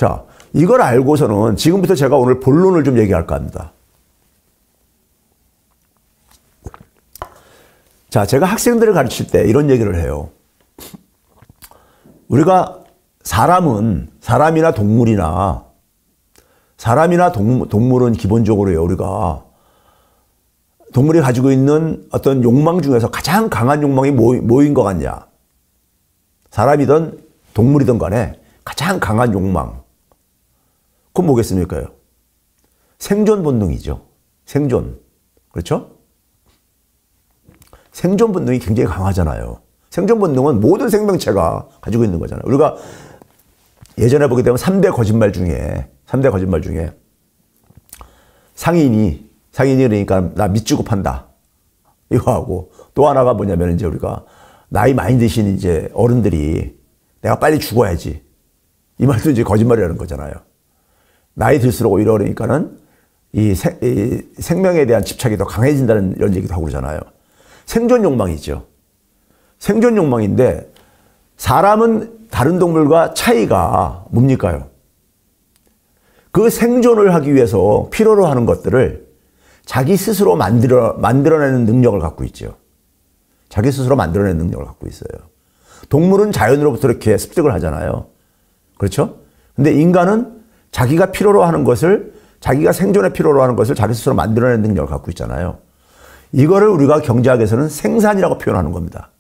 자, 이걸 알고서는 지금부터 제가 오늘 본론을 좀 얘기할까 합니다. 자, 제가 학생들을 가르칠 때 이런 얘기를 해요. 우리가 사람이나 동물은 기본적으로요, 우리가 동물이 가지고 있는 어떤 욕망 중에서 가장 강한 욕망이 뭐인 것 같냐? 사람이든 동물이든 간에 가장 강한 욕망. 그건 뭐겠습니까? 생존 본능이죠. 생존. 그렇죠? 생존 본능이 굉장히 강하잖아요. 생존 본능은 모든 생명체가 가지고 있는 거잖아요. 우리가 예전에 보게 되면 3대 거짓말 중에 상인이 그러니까 나 밑지고 판다. 이거 하고 또 하나가 뭐냐면 이제 우리가 나이 많이 드신 이제 어른들이 내가 빨리 죽어야지. 이 말도 이제 거짓말이라는 거잖아요. 나이 들수록 오히려 그러니까는 이 생명에 대한 집착이 더 강해진다는 이런 얘기도 하고 그러잖아요. 생존 욕망이죠. 생존 욕망인데 사람은 다른 동물과 차이가 뭡니까요? 그 생존을 하기 위해서 필요로 하는 것들을 자기 스스로 만들어내는 능력을 갖고 있죠. 자기 스스로 만들어내는 능력을 갖고 있어요. 동물은 자연으로부터 이렇게 습득을 하잖아요. 그렇죠? 근데 인간은 자기가 필요로 하는 것을, 자기가 생존에 필요로 하는 것을 자기 스스로 만들어내는 능력을 갖고 있잖아요. 이거를 우리가 경제학에서는 생산이라고 표현하는 겁니다.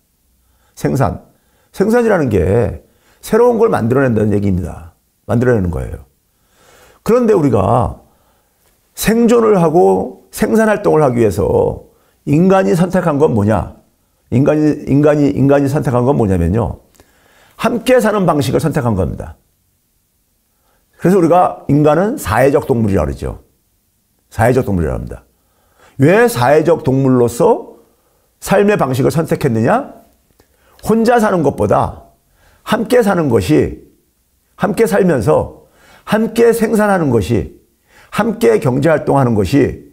생산이라는 게 새로운 걸 만들어낸다는 얘기입니다. 만들어내는 거예요. 그런데 우리가 생존을 하고 생산활동을 하기 위해서 인간이 선택한 건 뭐냐? 인간이 선택한 건 뭐냐면요. 함께 사는 방식을 선택한 겁니다. 그래서 우리가 인간은 사회적 동물이라고 그러죠. 사회적 동물이라고 합니다. 왜 사회적 동물로서 삶의 방식을 선택했느냐? 혼자 사는 것보다 함께 사는 것이, 함께 살면서 함께 생산하는 것이, 함께 경제활동하는 것이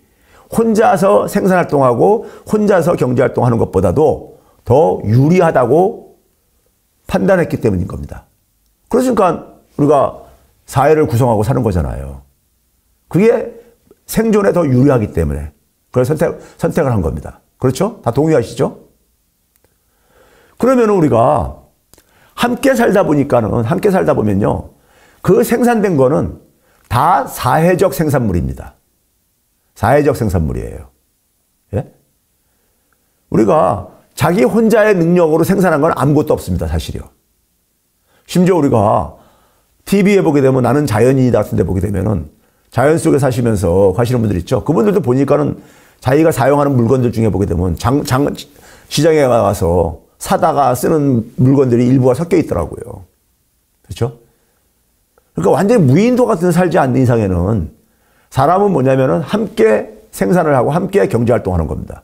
혼자서 생산활동하고 혼자서 경제활동하는 것보다도 더 유리하다고 판단했기 때문인 겁니다. 그러니까 우리가 사회를 구성하고 사는 거잖아요. 그게 생존에 더 유리하기 때문에 그래서 선택을 한 겁니다. 그렇죠? 다 동의하시죠? 그러면 우리가 함께 살다 보면요. 그 생산된 거는 다 사회적 생산물입니다. 사회적 생산물이에요. 예? 우리가 자기 혼자의 능력으로 생산한 건 아무것도 없습니다. 사실이요. 심지어 우리가 TV에 보게 되면 나는 자연인이다 같은 데 보게 되면은 자연 속에 사시면서 가시는 분들 있죠. 그분들도 보니까는 자기가 사용하는 물건들 중에 보게 되면 시장에 가서 사다가 쓰는 물건들이 일부가 섞여 있더라고요. 그렇죠? 그러니까 완전히 무인도 같은 살지 않는 이상에는 사람은 뭐냐면은 함께 생산을 하고 함께 경제활동하는 겁니다.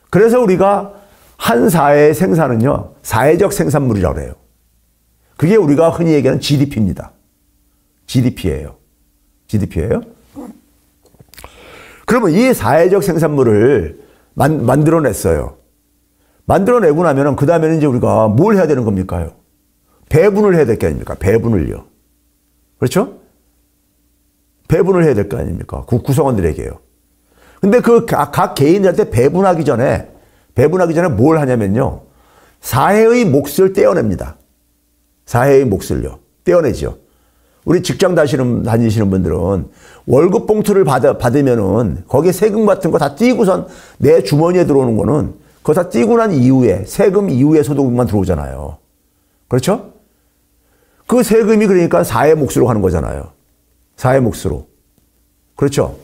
그래서 우리가 한 사회의 생산은요, 사회적 생산물이라고 해요. 그게 우리가 흔히 얘기하는 GDP입니다. GDP예요. 그러면 이 사회적 생산물을 만들어냈어요. 만들어내고 나면은 그 다음에는 이제 우리가 뭘 해야 되는 겁니까요? 배분을 해야 될 게 아닙니까? 배분을요. 그렇죠? 배분을 해야 될 거 아닙니까? 구성원들에게요. 근데 그 각 개인들한테 배분하기 전에 뭘 하냐면요. 사회의 몫을 떼어냅니다. 사회의 몫을요. 떼어내죠. 우리 직장 다니시는 분들은 월급 봉투를 받으면은 거기에 세금 같은 거 다 띄고선 내 주머니에 들어오는 거는 그거 다 띄고 난 이후에 세금 이후에 소득만 들어오잖아요. 그렇죠? 그 세금이 그러니까 사회 몫으로 가는 거잖아요. 사회 몫으로. 그렇죠?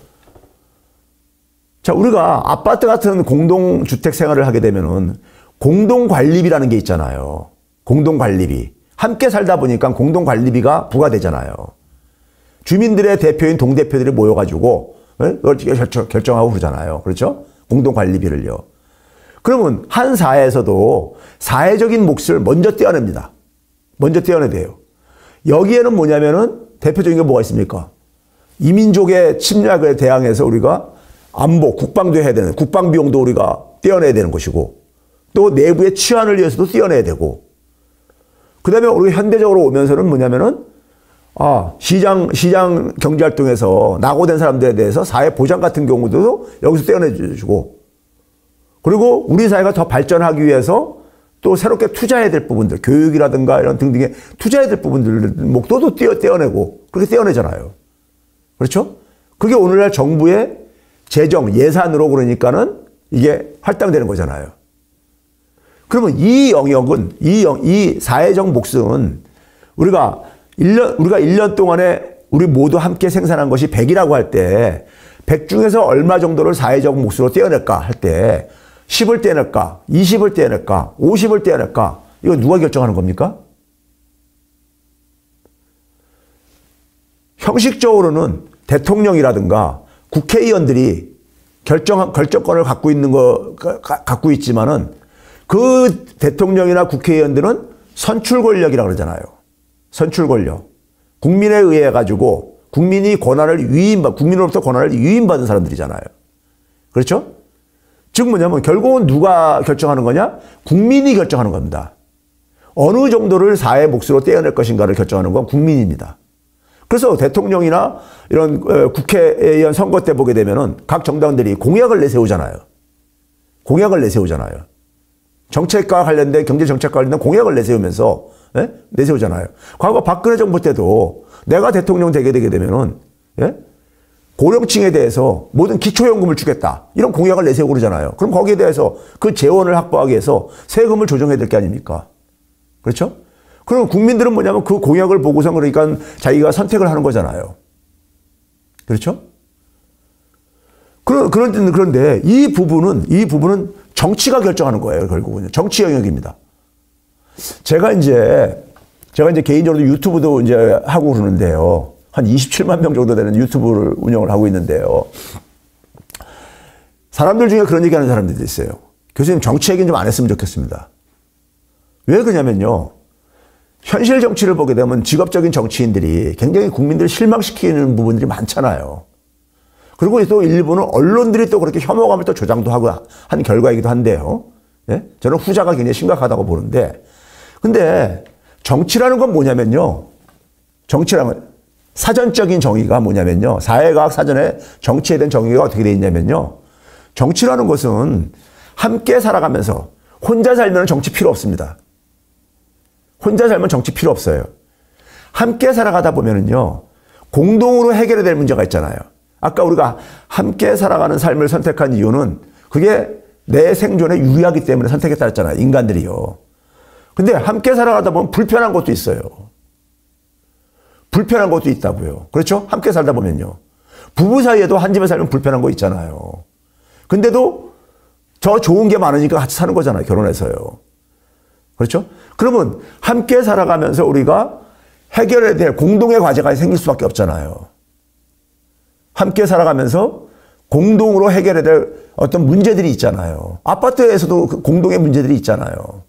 자, 우리가 아파트 같은 공동주택 생활을 하게 되면은 공동관리비라는 게 있잖아요. 공동관리비. 함께 살다 보니까 공동관리비가 부과되잖아요. 주민들의 대표인 동대표들이 모여가지고 그걸 결정하고 그러잖아요. 그렇죠? 공동관리비를요. 그러면 한 사회에서도 사회적인 몫을 먼저 떼어냅니다. 먼저 떼어내야 돼요. 여기에는 뭐냐면은 대표적인 게 뭐가 있습니까? 이민족의 침략에 대항해서 우리가 안보, 국방도 해야 되는, 국방 비용도 우리가 떼어내야 되는 것이고, 또 내부의 치안을 위해서도 떼어내야 되고, 그 다음에 우리 현대적으로 오면서는 뭐냐면은, 시장 경제활동에서 낙오된 사람들에 대해서 사회 보장 같은 경우도 여기서 떼어내주고, 그리고 우리 사회가 더 발전하기 위해서 또 새롭게 투자해야 될 부분들, 교육이라든가 이런 등등에 투자해야 될 부분들 목표도 떼어내고, 그렇게 떼어내잖아요. 그렇죠? 그게 오늘날 정부의 재정, 예산으로 그러니까는 이게 할당되는 거잖아요. 그러면 이 영역은, 이 사회적 몫은 우리가 1년 동안에 우리 모두 함께 생산한 것이 100이라고 할 때, 100 중에서 얼마 정도를 사회적 몫으로 떼어낼까 할 때, 10을 떼어낼까, 20을 떼어낼까, 50을 떼어낼까, 이거 누가 결정하는 겁니까? 형식적으로는 대통령이라든가 국회의원들이 결정권을 갖고 있지만은 그 대통령이나 국회의원들은 선출 권력이라고 그러잖아요. 선출 권력. 국민에 의해 가지고 국민으로부터 권한을 위임받은 사람들이잖아요. 그렇죠? 즉 뭐냐면 결국은 누가 결정하는 거냐? 국민이 결정하는 겁니다. 어느 정도를 사회 몫으로 떼어낼 것인가를 결정하는 건 국민입니다. 그래서 대통령이나 이런 국회의원 선거 때 보게 되면은 각 정당들이 공약을 내세우잖아요. 공약을 내세우잖아요. 정책과 관련된, 경제 정책과 관련된 공약을 내세우면서, 내세우잖아요. 과거 박근혜 정부 때도 내가 대통령 되게 되면은, 고령층에 대해서 모든 기초연금을 주겠다. 이런 공약을 내세우고 그러잖아요. 그럼 거기에 대해서 그 재원을 확보하기 위해서 세금을 조정해야 될 게 아닙니까? 그렇죠? 그럼 국민들은 뭐냐면 그 공약을 보고서 그러니까 자기가 선택을 하는 거잖아요. 그렇죠? 그런데 이 부분은 정치가 결정하는 거예요, 결국은. 정치 영역입니다. 제가 이제 개인적으로 유튜브도 이제 하고 그러는데요. 한 27만 명 정도 되는 유튜브를 운영을 하고 있는데요. 사람들 중에 그런 얘기 하는 사람들이 있어요. 교수님, 정치 얘기는 좀 안 했으면 좋겠습니다. 왜 그러냐면요. 현실 정치를 보게 되면 직업적인 정치인들이 굉장히 국민들을 실망시키는 부분들이 많잖아요. 그리고 또 일부는 언론들이 또 그렇게 혐오감을 또 조장도 하고 한 결과이기도 한데요. 저는 후자가 굉장히 심각하다고 보는데, 근데 정치라는 건 뭐냐면요. 정치라는 사전적인 정의가 뭐냐면요. 사회과학 사전에 정치에 대한 정의가 어떻게 되어 있냐면요. 정치라는 것은 함께 살아가면서 혼자 살면 정치 필요 없습니다. 혼자 살면 정치 필요 없어요. 함께 살아가다 보면은요, 공동으로 해결해야 될 문제가 있잖아요. 아까 우리가 함께 살아가는 삶을 선택한 이유는 그게 내 생존에 유리하기 때문에 선택했다 했잖아요. 인간들이요. 근데 함께 살아가다 보면 불편한 것도 있어요. 불편한 것도 있다고요. 그렇죠? 함께 살다 보면요. 부부 사이에도 한 집에 살면 불편한 거 있잖아요. 근데도 더 좋은 게 많으니까 같이 사는 거잖아요. 결혼해서요. 그렇죠? 그러면 함께 살아가면서 우리가 해결해야 될 공동의 과제가 생길 수밖에 없잖아요. 함께 살아가면서 공동으로 해결해야 될 어떤 문제들이 있잖아요. 아파트에서도 공동의 문제들이 있잖아요.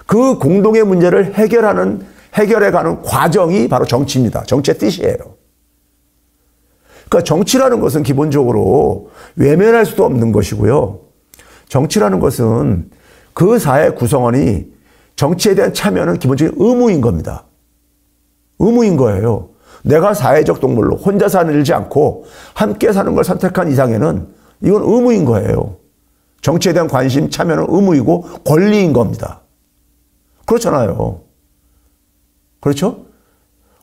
그 공동의 문제를 해결해가는 과정이 바로 정치입니다. 정치의 뜻이에요. 그러니까 정치라는 것은 기본적으로 외면할 수도 없는 것이고요. 정치라는 것은 그 사회 구성원이 정치에 대한 참여는 기본적인 의무인 겁니다. 의무인 거예요. 내가 사회적 동물로 혼자 살지 않고 함께 사는 걸 선택한 이상에는 이건 의무인 거예요. 정치에 대한 관심, 참여는 의무이고 권리인 겁니다. 그렇잖아요. 그렇죠?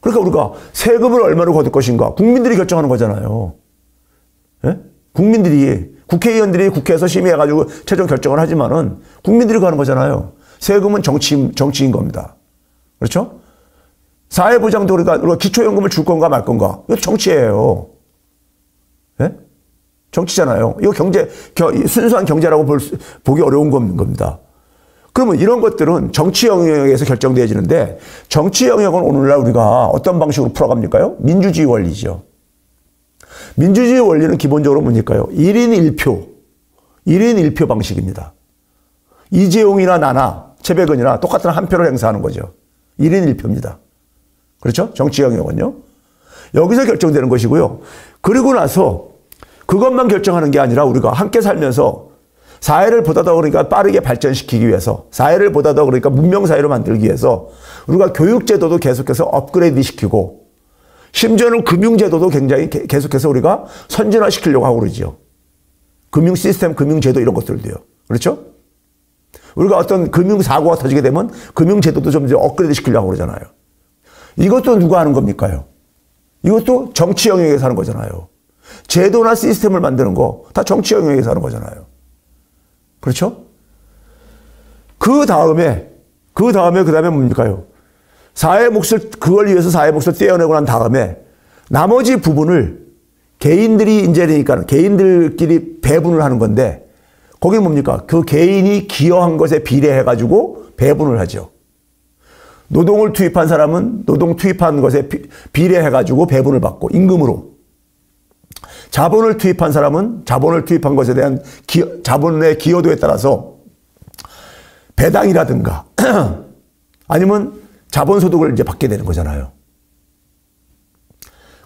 그러니까 우리가 세금을 얼마로 거둘 것인가 국민들이 결정하는 거잖아요. 국민들이, 국회의원들이 국회에서 심의해가지고 최종 결정을 하지만은 국민들이 가는 거잖아요. 세금은 정치인 겁니다. 그렇죠? 사회보장도 우리가 기초연금을 줄 건가 말 건가. 이거 정치예요. 정치잖아요. 이거 순수한 경제라고 보기 어려운 겁니다. 그러면 이런 것들은 정치 영역에서 결정되어지는데 정치 영역은 오늘날 우리가 어떤 방식으로 풀어갑니까요? 민주주의 원리죠. 민주주의 원리는 기본적으로 뭡니까요? 1인 1표. 1인 1표 방식입니다. 이재용이나 나나 최백은이나 똑같은 한 표를 행사하는 거죠. 1인 1표입니다. 그렇죠? 정치 영역은요. 여기서 결정되는 것이고요. 그리고 나서 그것만 결정하는 게 아니라 우리가 함께 살면서 사회를 보다 더 그러니까 빠르게 발전시키기 위해서 사회를 보다 더 그러니까 문명사회로 만들기 위해서 우리가 교육제도도 계속해서 업그레이드 시키고 심지어는 금융제도도 굉장히 계속해서 우리가 선진화시키려고 하고 그러죠. 금융 시스템, 금융제도 이런 것들도요. 그렇죠? 우리가 어떤 금융사고가 터지게 되면 금융제도도 좀 이제 업그레이드 시키려고 그러잖아요. 이것도 누가 하는 겁니까요? 이것도 정치 영역에서 하는 거잖아요. 제도나 시스템을 만드는 거 다 정치 영역에서 하는 거잖아요. 그렇죠? 그 다음에 뭡니까요? 사회 몫을, 그걸 위해서 사회 몫을 떼어내고 난 다음에 나머지 부분을 개인들이 이제 그러니까 개인들끼리 배분을 하는 건데 거기는 뭡니까? 그 개인이 기여한 것에 비례해가지고 배분을 하죠. 노동을 투입한 사람은 노동 투입한 것에 비례해가지고 배분을 받고 임금으로. 자본을 투입한 사람은 자본을 투입한 것에 대한 자본의 기여도에 따라서 배당이라든가 아니면 자본소득을 이제 받게 되는 거잖아요.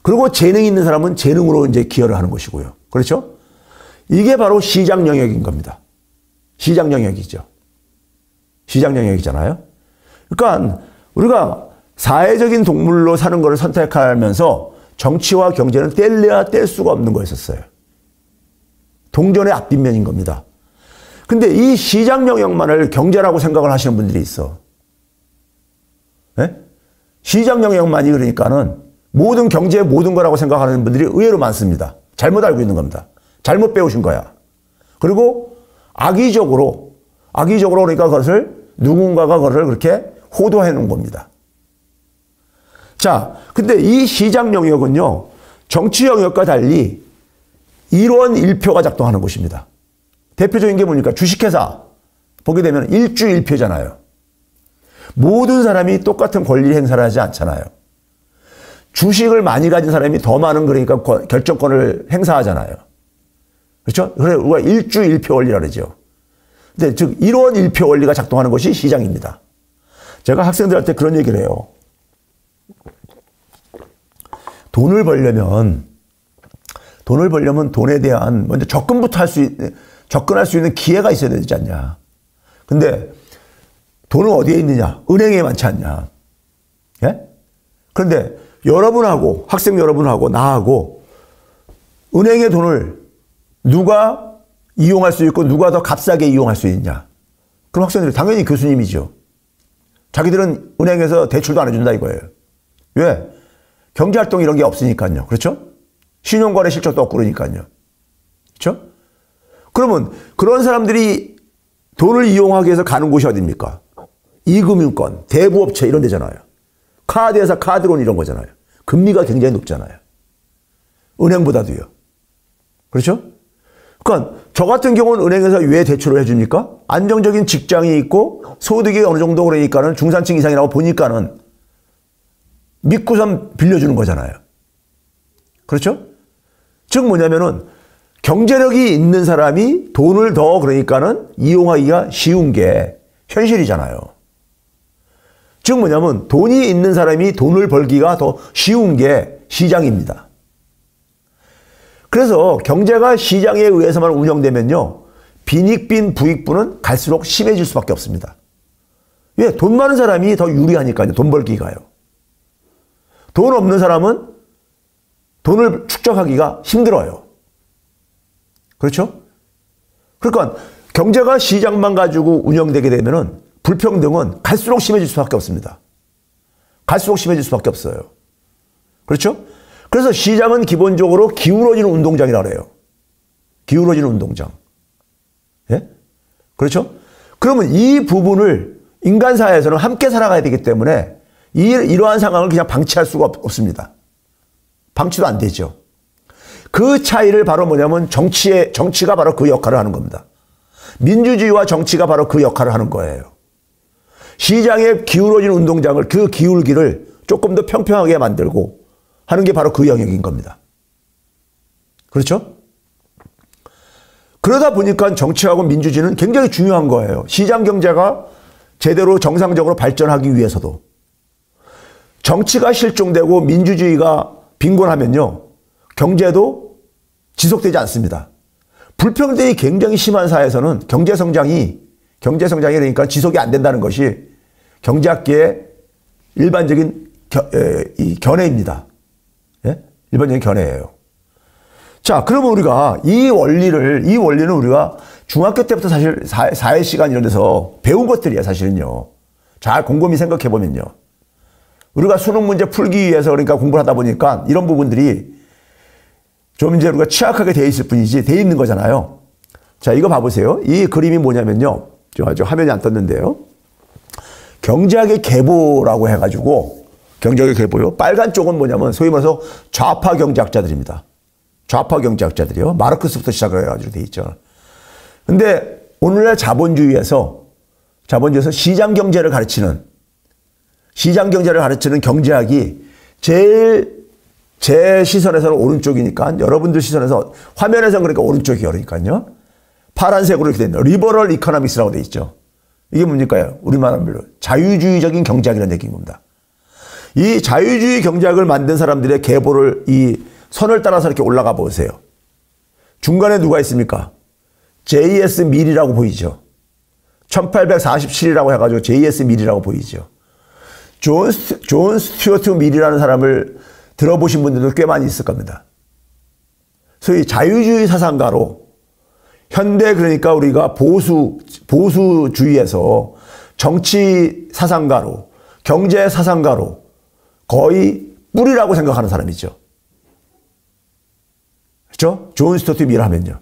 그리고 재능이 있는 사람은 재능으로 이제 기여를 하는 것이고요. 그렇죠? 이게 바로 시장 영역인 겁니다. 시장 영역이죠. 시장 영역이잖아요. 그러니까 우리가 사회적인 동물로 사는 것을 선택하면서 정치와 경제는 뗄래야 뗄 수가 없는 거였었어요. 동전의 앞뒷면인 겁니다. 근데 이 시장 영역만을 경제라고 생각을 하시는 분들이 있어. 네? 시장 영역만이 그러니까는 모든 경제의 모든 거라고 생각하는 분들이 의외로 많습니다. 잘못 알고 있는 겁니다. 잘못 배우신 거야. 그리고 악의적으로 그러니까 그것을 누군가가 그것을 그렇게 호도해 놓은 겁니다. 자, 근데 이 시장 영역은요, 정치 영역과 달리 1원 1표가 작동하는 곳입니다. 대표적인 게 뭡니까? 주식회사 보게 되면 1주 1표잖아요. 모든 사람이 똑같은 권리 행사를 하지 않잖아요. 주식을 많이 가진 사람이 더 많은 그러니까 결정권을 행사하잖아요. 그렇죠? 그래 우리가 1주 1표 원리라 그러죠. 근데 즉 1원 1표 원리가 작동하는 것이 시장입니다. 제가 학생들한테 그런 얘기를 해요. 돈을 벌려면 돈에 대한 먼저 접근부터 접근할 수 있는 기회가 있어야 되지 않냐. 근데 돈은 어디에 있느냐? 은행에 많지 않냐. 예? 그런데 여러분하고, 학생 여러분하고 나하고 은행의 돈을 누가 이용할 수 있고 누가 더 값싸게 이용할 수 있냐. 그럼 학생들이 당연히 교수님이죠. 자기들은 은행에서 대출도 안 해준다 이거예요. 왜? 경제활동 이런 게 없으니까요. 그렇죠? 신용거래 실적도 없고 그러니까요. 그렇죠? 그러면 그런 사람들이 돈을 이용하기 위해서 가는 곳이 어디입니까? 이금융권, 대부업체 이런 데잖아요. 카드회사 카드론 이런 거잖아요. 금리가 굉장히 높잖아요. 은행보다도요. 그렇죠? 그러니까 저 같은 경우는 은행에서 왜 대출을 해줍니까? 안정적인 직장이 있고 소득이 어느 정도 그러니까는 중산층 이상이라고 보니까는 믿고선 빌려주는 거잖아요. 그렇죠? 즉 뭐냐면은 경제력이 있는 사람이 돈을 더 그러니까는 이용하기가 쉬운 게 현실이잖아요. 즉 뭐냐면 돈이 있는 사람이 돈을 벌기가 더 쉬운 게 시장입니다. 그래서 경제가 시장에 의해서만 운영되면요. 빈익빈 부익부는 갈수록 심해질 수밖에 없습니다. 왜? 돈 많은 사람이 더 유리하니까요. 돈 벌기가요. 돈 없는 사람은 돈을 축적하기가 힘들어요. 그렇죠? 그러니까 경제가 시장만 가지고 운영되게 되면은 불평등은 갈수록 심해질 수밖에 없습니다. 갈수록 심해질 수밖에 없어요. 그렇죠? 그래서 시장은 기본적으로 기울어지는 운동장이라고 해요. 기울어지는 운동장. 예? 그렇죠? 그러면 이 부분을 인간 사회에서는 함께 살아가야 되기 때문에 이러한 상황을 그냥 방치할 수가 없습니다. 방치도 안 되죠. 그 차이를 바로 뭐냐면 정치가 바로 그 역할을 하는 겁니다. 민주주의와 정치가 바로 그 역할을 하는 거예요. 시장에 기울어진 운동장을 그 기울기를 조금 더 평평하게 만들고 하는 게 바로 그 영역인 겁니다. 그렇죠? 그러다 보니까 정치하고 민주주의는 굉장히 중요한 거예요. 시장 경제가 제대로 정상적으로 발전하기 위해서도. 정치가 실종되고 민주주의가 빈곤하면요. 경제도 지속되지 않습니다. 불평등이 굉장히 심한 사회에서는 경제성장이 그러니까 지속이 안 된다는 것이 경제학계의 일반적인 견해입니다. 일반적인 견해예요. 자, 그러면 우리가 이 원리는 우리가 중학교 때부터 사실 사회 시간 이런 데서 배운 것들이야, 사실은요. 잘 곰곰이 생각해 보면요. 우리가 수능 문제 풀기 위해서 그러니까 공부를 하다 보니까 이런 부분들이 좀 이제 우리가 취약하게 돼 있을 뿐이지 돼 있는 거잖아요. 자, 이거 봐보세요. 이 그림이 뭐냐면요. 저 화면이 안 떴는데요. 경제학의 계보라고 해가지고, 경제학의 계보요. 빨간 쪽은 뭐냐면 소위 말해서 좌파 경제학자들입니다. 좌파 경제학자들이요. 마르크스부터 시작을 해가지고 돼 있죠. 근데 오늘날 자본주의에서 시장 경제를 가르치는 경제학이 제 시선에서는 오른쪽이니까, 여러분들 시선에서, 화면에서는 그러니까 오른쪽이요. 그러니까요. 파란색으로 이렇게 된 리버럴 이코노믹스라고 돼 있죠. 이게 뭡니까요? 우리말로 자유주의적인 경제학이라는 얘기인 겁니다. 이 자유주의 경제학을 만든 사람들의 계보를 이 선을 따라서 이렇게 올라가 보세요. 중간에 누가 있습니까? J.S. 밀이라고 보이죠. 1847이라고 해가지고 J.S. 밀이라고 보이죠. 존 스튜어트 밀이라는 사람을 들어보신 분들도 꽤 많이 있을 겁니다. 소위 자유주의 사상가로, 현대 그러니까 우리가 보수주의에서 정치 사상가로, 경제 사상가로 거의 뿌리라고 생각하는 사람이죠. 그렇죠? 존 스튜어트 밀 하면요.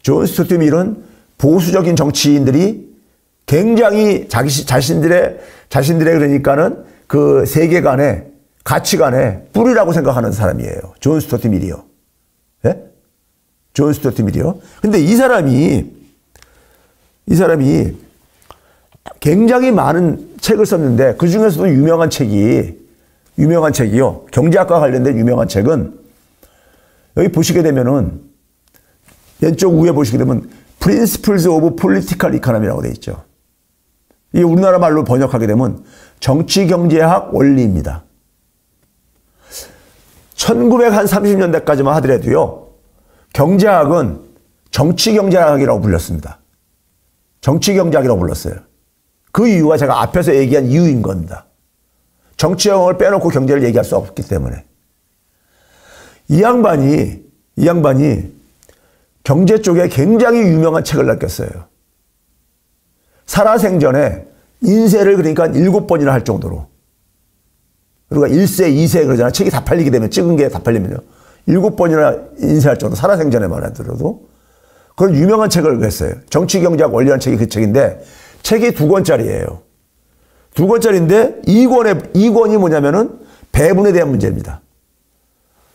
존 스튜어트 밀은 보수적인 정치인들이 굉장히 자신들의 그러니까는 그 세계관에, 가치관에 뿌리라고 생각하는 사람이에요. 존 스튜어트 밀이요. 예? 존 스튜어트 밀이요. 근데 이 사람이 굉장히 많은 책을 썼는데 그 중에서도 유명한 책이요. 경제학과 관련된 유명한 책은 여기 보시게 되면은 왼쪽 위에 보시게 되면 Principles of Political Economy라고 되어 있죠. 이게 우리나라 말로 번역하게 되면 정치경제학 원리입니다. 1930년대까지만 하더라도요. 경제학은 정치경제학이라고 불렸습니다. 정치경제학이라고 불렀어요. 그 이유가 제가 앞에서 얘기한 이유인 겁니다. 정치형을 빼놓고 경제를 얘기할 수 없기 때문에. 이 양반이 경제 쪽에 굉장히 유명한 책을 낚였어요. 살아생전에 인쇄를 그러니까 7번이나 할 정도로. 그리고 1세, 2세 그러잖아요. 책이 다 팔리게 되면, 찍은 게 다 팔리면요. 7번이나 인쇄할 정도, 살아생전에만 하더라도. 그런 유명한 책을 했어요. 정치경제학 원리라는 책이 그 책인데, 책이 2권짜리예요. 2권짜리인데, 2권이 뭐냐면은 배분에 대한 문제입니다.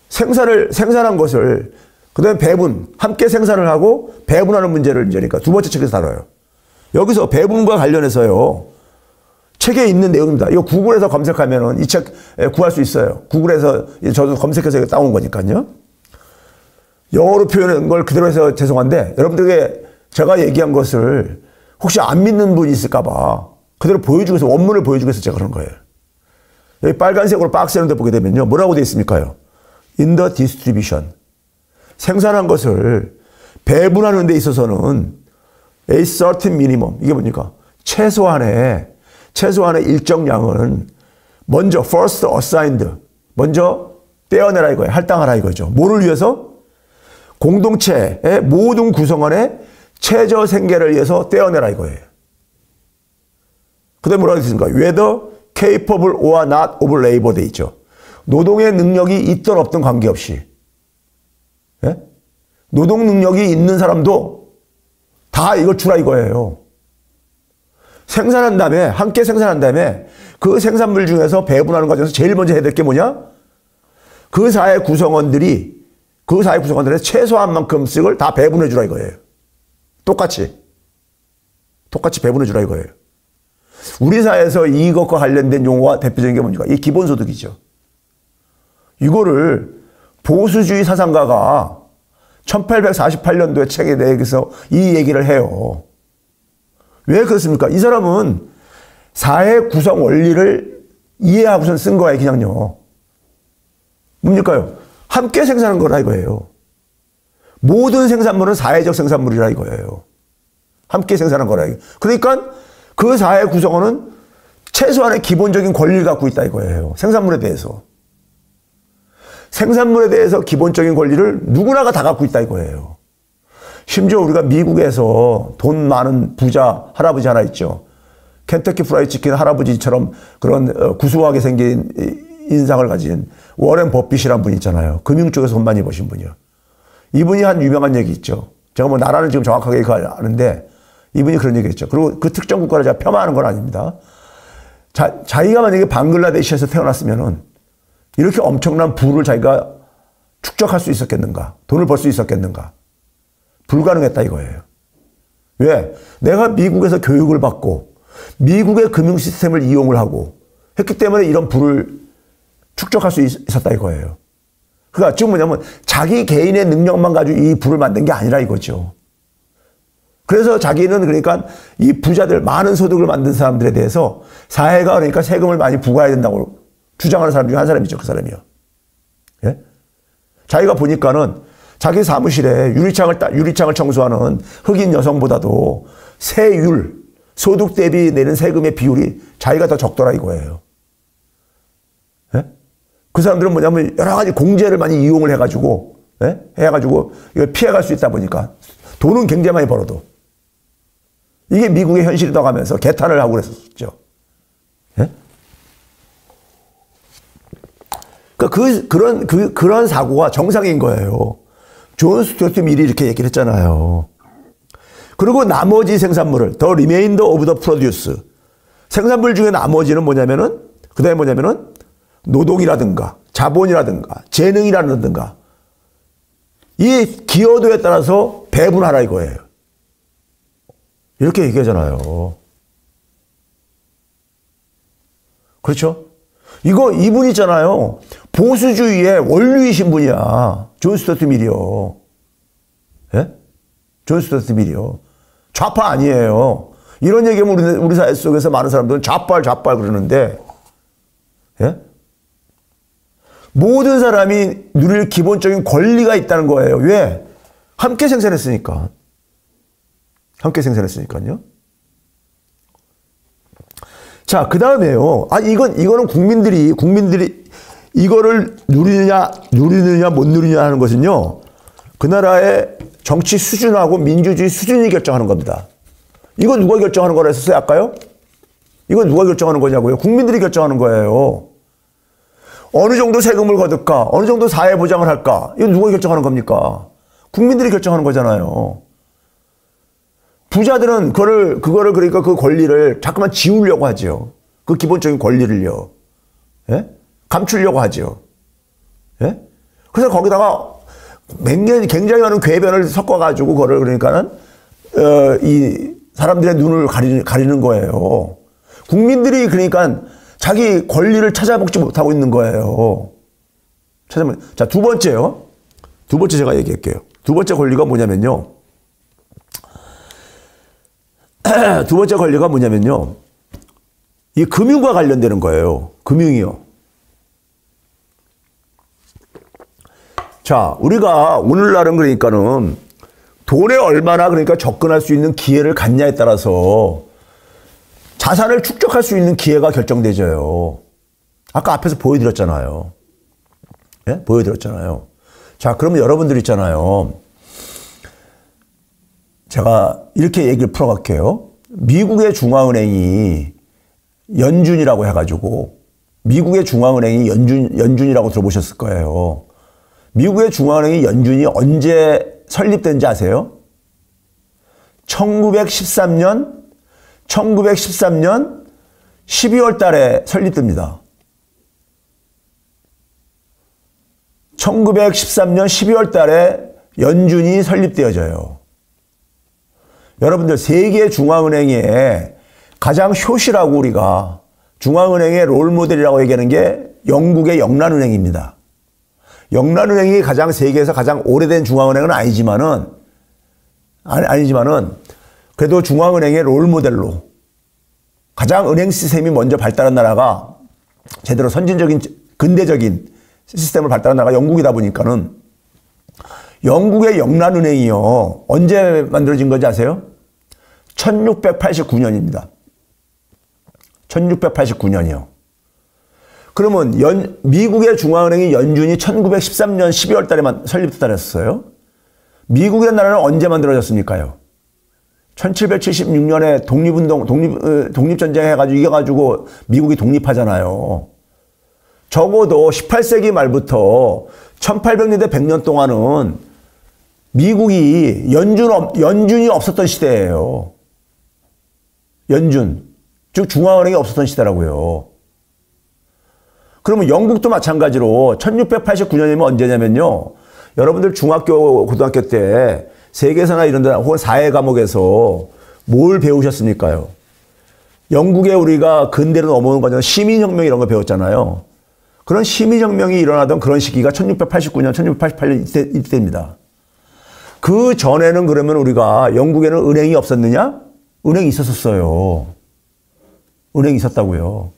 생산한 것을, 그 다음에 배분, 함께 생산을 하고 배분하는 문제를 이제니까 두 번째 책에서 다뤄요. 여기서 배분과 관련해서요, 책에 있는 내용입니다. 이거 구글에서 검색하면은 이 책 구할 수 있어요. 구글에서 저도 검색해서 따온 거니까요. 영어로 표현한 걸 그대로 해서 죄송한데 여러분들에게 제가 얘기한 것을 혹시 안 믿는 분이 있을까봐 그대로 보여주기 위해서, 원문을 보여주기 위해서 제가 그런 거예요. 여기 빨간색으로 박스 이런 데 보게 되면요. 뭐라고 되어 있습니까요? In the distribution. 생산한 것을 배분하는 데 있어서는 a certain minimum. 이게 뭡니까? 최소한의 일정량은 먼저 first assigned. 먼저 떼어내라 이거예요. 할당하라 이거죠. 뭐를 위해서? 공동체의 모든 구성원의 최저 생계를 위해서 떼어내라 이거예요. 그 다음에 뭐라고 했습니까? whether capable or not of labor 돼 있죠. 노동의 능력이 있든 없든 관계없이. 예? 노동 능력이 있는 사람도 다 이걸 주라 이거예요. 생산한 다음에, 함께 생산한 다음에 그 생산물 중에서 배분하는 과정에서 제일 먼저 해야 될 게 뭐냐? 그 사회 구성원들의 최소한 만큼씩을 다 배분해 주라 이거예요. 똑같이 배분해 주라 이거예요. 우리 사회에서 이것과 관련된 용어가 대표적인 게 뭡니까? 이 기본소득이죠. 이거를 보수주의 사상가가 1848년도에 책에 대해서 이 얘기를 해요. 왜 그렇습니까? 이 사람은 사회 구성 원리를 이해하고선 쓴 거예요, 그냥요. 뭡니까요? 함께 생산한 거라 이거예요. 모든 생산물은 사회적 생산물이라 이거예요. 함께 생산한 거라 이거예요. 그러니까 그 사회 구성원은 최소한의 기본적인 권리를 갖고 있다 이거예요. 생산물에 대해서. 생산물에 대해서 기본적인 권리를 누구나가 다 갖고 있다 이거예요. 심지어 우리가 미국에서 돈 많은 부자 할아버지 하나 있죠. 켄터키 프라이드 치킨 할아버지처럼 그런 구수하게 생긴 인상을 가진 워렌 버핏이라는 분이 있잖아요. 금융 쪽에서 돈 많이 버신 분이요. 이분이 한 유명한 얘기 있죠. 제가 뭐 나라는 지금 정확하게 아는데 이분이 그런 얘기 했죠. 그리고 그 특정 국가를 제가 폄하하는 건 아닙니다. 자기가 만약에 방글라데시에서 태어났으면은 이렇게 엄청난 부를 자기가 축적할 수 있었겠는가? 돈을 벌 수 있었겠는가? 불가능했다 이거예요. 왜? 내가 미국에서 교육을 받고 미국의 금융 시스템을 이용을 하고 했기 때문에 이런 부를 축적할 수 있었다 이거예요. 그러니까 지금 뭐냐면 자기 개인의 능력만 가지고 이 부를 만든 게 아니라 이거죠. 그래서 자기는 그러니까 이 부자들 많은 소득을 만든 사람들에 대해서 사회가 그러니까 세금을 많이 부과해야 된다고 주장하는 사람 중에 한 사람이죠. 그 사람이요. 예? 자기가 보니까는 자기 사무실에 유리창을 청소하는 흑인 여성보다도 세율, 소득 대비 내는 세금의 비율이 자기가 더 적더라 이거예요. 예? 그 사람들은 뭐냐면 여러 가지 공제를 많이 이용을 해가지고, 예? 해가지고 이걸 피해갈 수 있다 보니까 돈은 굉장히 많이 벌어도. 이게 미국의 현실이라고 하면서 개탄을 하고 그랬었죠. 예? 그러니까 그런 사고가 정상인 거예요. 존 스튜어트 밀이 이렇게 얘기를 했잖아요. 그리고 나머지 생산물을 the remainder of the produce 생산물 중에 나머지는 뭐냐면은 그 다음에 뭐냐면은 노동이라든가 자본이라든가 재능이라든가 이 기여도에 따라서 배분하라 이거예요. 이렇게 얘기하잖아요. 그렇죠? 이분 있잖아요. 보수주의의 원류이신 분이야. 존 스튜어트 밀이요. 예? 존 스튜어트 밀이요. 좌파 아니에요. 이런 얘기하면 우리 사회 속에서 많은 사람들은 좌빨 그러는데, 예? 모든 사람이 누릴 기본적인 권리가 있다는 거예요. 왜? 함께 생산했으니까. 함께 생산했으니까요. 자, 그 다음에요. 이거는 국민들이 이거를 누리느냐, 못 누리느냐 하는 것은요, 그 나라의 정치 수준하고 민주주의 수준이 결정하는 겁니다. 이거 누가 결정하는 거라 했었어요, 아까요? 이거 누가 결정하는 거냐고요? 국민들이 결정하는 거예요. 어느 정도 세금을 거둘까? 어느 정도 사회 보장을 할까? 이거 누가 결정하는 겁니까? 국민들이 결정하는 거잖아요. 부자들은 그거를 그러니까 그 권리를 자꾸만 지우려고 하죠. 그 기본적인 권리를요. 예? 감추려고 하죠. 예? 그래서 거기다가 굉장히 많은 궤변을 섞어가지고 그거를 그러니까는, 이 사람들의 눈을 가리는 거예요. 국민들이 그러니까 자기 권리를 찾아보지 못하고 있는 거예요. 자, 두 번째요. 두 번째 제가 얘기할게요. 두 번째 권리가 뭐냐면요. 두 번째 권리가 뭐냐면요. 이 금융과 관련되는 거예요. 금융이요. 자, 우리가 오늘날은 그러니까는 돈에 얼마나 그러니까 접근할 수 있는 기회를 갖냐에 따라서 자산을 축적할 수 있는 기회가 결정되죠. 아까 앞에서 보여드렸잖아요. 예? 보여드렸잖아요. 자, 그러면 여러분들 있잖아요. 제가 이렇게 얘기를 풀어갈게요. 미국의 중앙은행이 연준이라고 해가지고 미국의 중앙은행이 연준이라고 들어보셨을 거예요. 미국의 중앙은행이 연준이 언제 설립된지 아세요? 1913년 12월 달에 설립됩니다. 1913년 12월 달에 연준이 설립되어져요. 여러분들 세계 중앙은행의 가장 효시라고 우리가 중앙은행의 롤모델이라고 얘기하는 게 영국의 영란은행입니다. 영란은행이 가장 세계에서 가장 오래된 중앙은행은 아니지만은 그래도 중앙은행의 롤모델로 가장 은행 시스템이 먼저 발달한 나라가 제대로 선진적인 근대적인 시스템을 발달한 나라가 영국이다 보니까는 영국의 영란은행이요. 언제 만들어진 건지 아세요? 1689년입니다. 1689년이요. 그러면 미국의 중앙은행이 연준이 1913년 12월 달에만 설립됐어요. 미국이라는 나라는 언제 만들어졌습니까요? 1776년에 독립전쟁 해가지고 이겨가지고 미국이 독립하잖아요. 적어도 18세기 말부터 1800년대 100년 동안은 미국이 연준이 없었던 시대예요. 연준. 즉 중앙은행이 없었던 시대라고요. 그러면 영국도 마찬가지로 1689년이면 언제냐면요. 여러분들 중학교, 고등학교 때 세계사나 이런 데 혹은 사회 과목에서 뭘 배우셨습니까요? 영국에 우리가 근대로 넘어오는 과정은 시민혁명 이런 거 배웠잖아요. 그런 시민혁명이 일어나던 그런 시기가 1689년, 1688년 이때입니다. 그 전에는 그러면 우리가 영국에는 은행이 없었느냐? 은행이 있었어요. 은행이 있었다고요.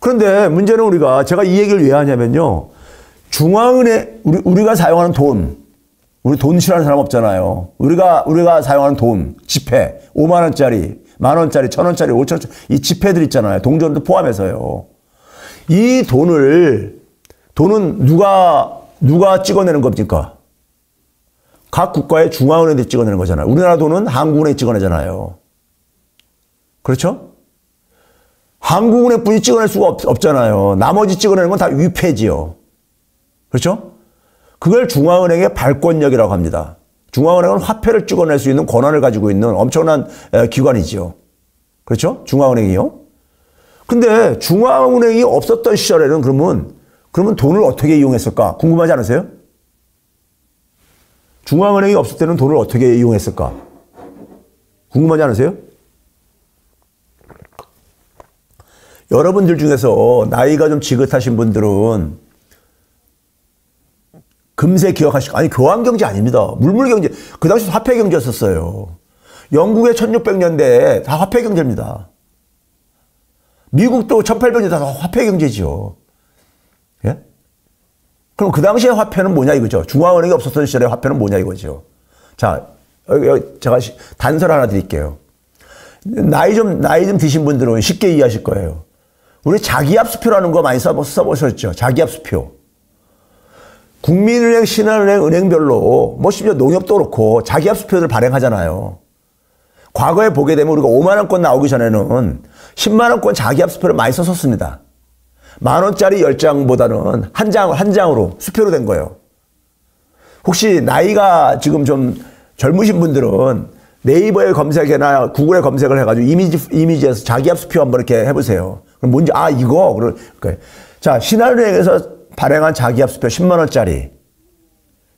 그런데 문제는 제가 이 얘기를 왜 하냐면요. 중앙은행, 우리가 사용하는 돈, 우리 돈 싫어하는 사람 없잖아요. 우리가 사용하는 돈, 지폐, 5만원짜리, 만원짜리, 1000원짜리, 5천원짜리, 이 지폐들 있잖아요. 동전도 포함해서요. 이 돈은 누가 찍어내는 겁니까? 각 국가의 중앙은행이 찍어내는 거잖아요. 우리나라 돈은 한국은행이 찍어내잖아요. 그렇죠? 한국은행뿐이 찍어낼 수가 없잖아요. 나머지 찍어내는 건 다 위폐지요. 그렇죠? 그걸 중앙은행의 발권력이라고 합니다. 중앙은행은 화폐를 찍어낼 수 있는 권한을 가지고 있는 엄청난 기관이지요. 그렇죠? 중앙은행이요. 근데 중앙은행이 없었던 시절에는 그러면 돈을 어떻게 이용했을까? 궁금하지 않으세요? 중앙은행이 없을 때는 돈을 어떻게 이용했을까? 궁금하지 않으세요? 여러분들 중에서 나이가 좀 지긋하신 분들은 금세 기억하실, 아니, 교환경제 아닙니다. 물물경제. 그 당시 화폐경제였었어요. 영국의 1600년대에 다 화폐경제입니다. 미국도 1800년대 다 화폐경제죠. 예? 그럼 그 당시의 화폐는 뭐냐 이거죠. 중앙은행이 없었던 시절의 화폐는 뭐냐 이거죠. 자, 여기 제가 단서 하나 드릴게요. 나이 좀 드신 분들은 쉽게 이해하실 거예요. 우리 자기압수표라는 거 많이 써보셨죠. 자기압수표. 국민은행, 신한은행, 은행별로 심지어 농협도 그렇고 자기압수표를 발행하잖아요. 과거에 보게 되면 우리가 5만원권 나오기 전에는 10만원권 자기압수표를 많이 썼었습니다. 만원짜리 10장보다는 한 장으로 수표로 된 거예요. 혹시 나이가 지금 좀 젊으신 분들은 네이버에 검색이나 구글에 검색을 해가지고 이미지에서 자기압수표 한번 이렇게 해보세요. 그럼 뭔지, 이거. 자, 신한은행에서 발행한 자기압수표 10만원짜리.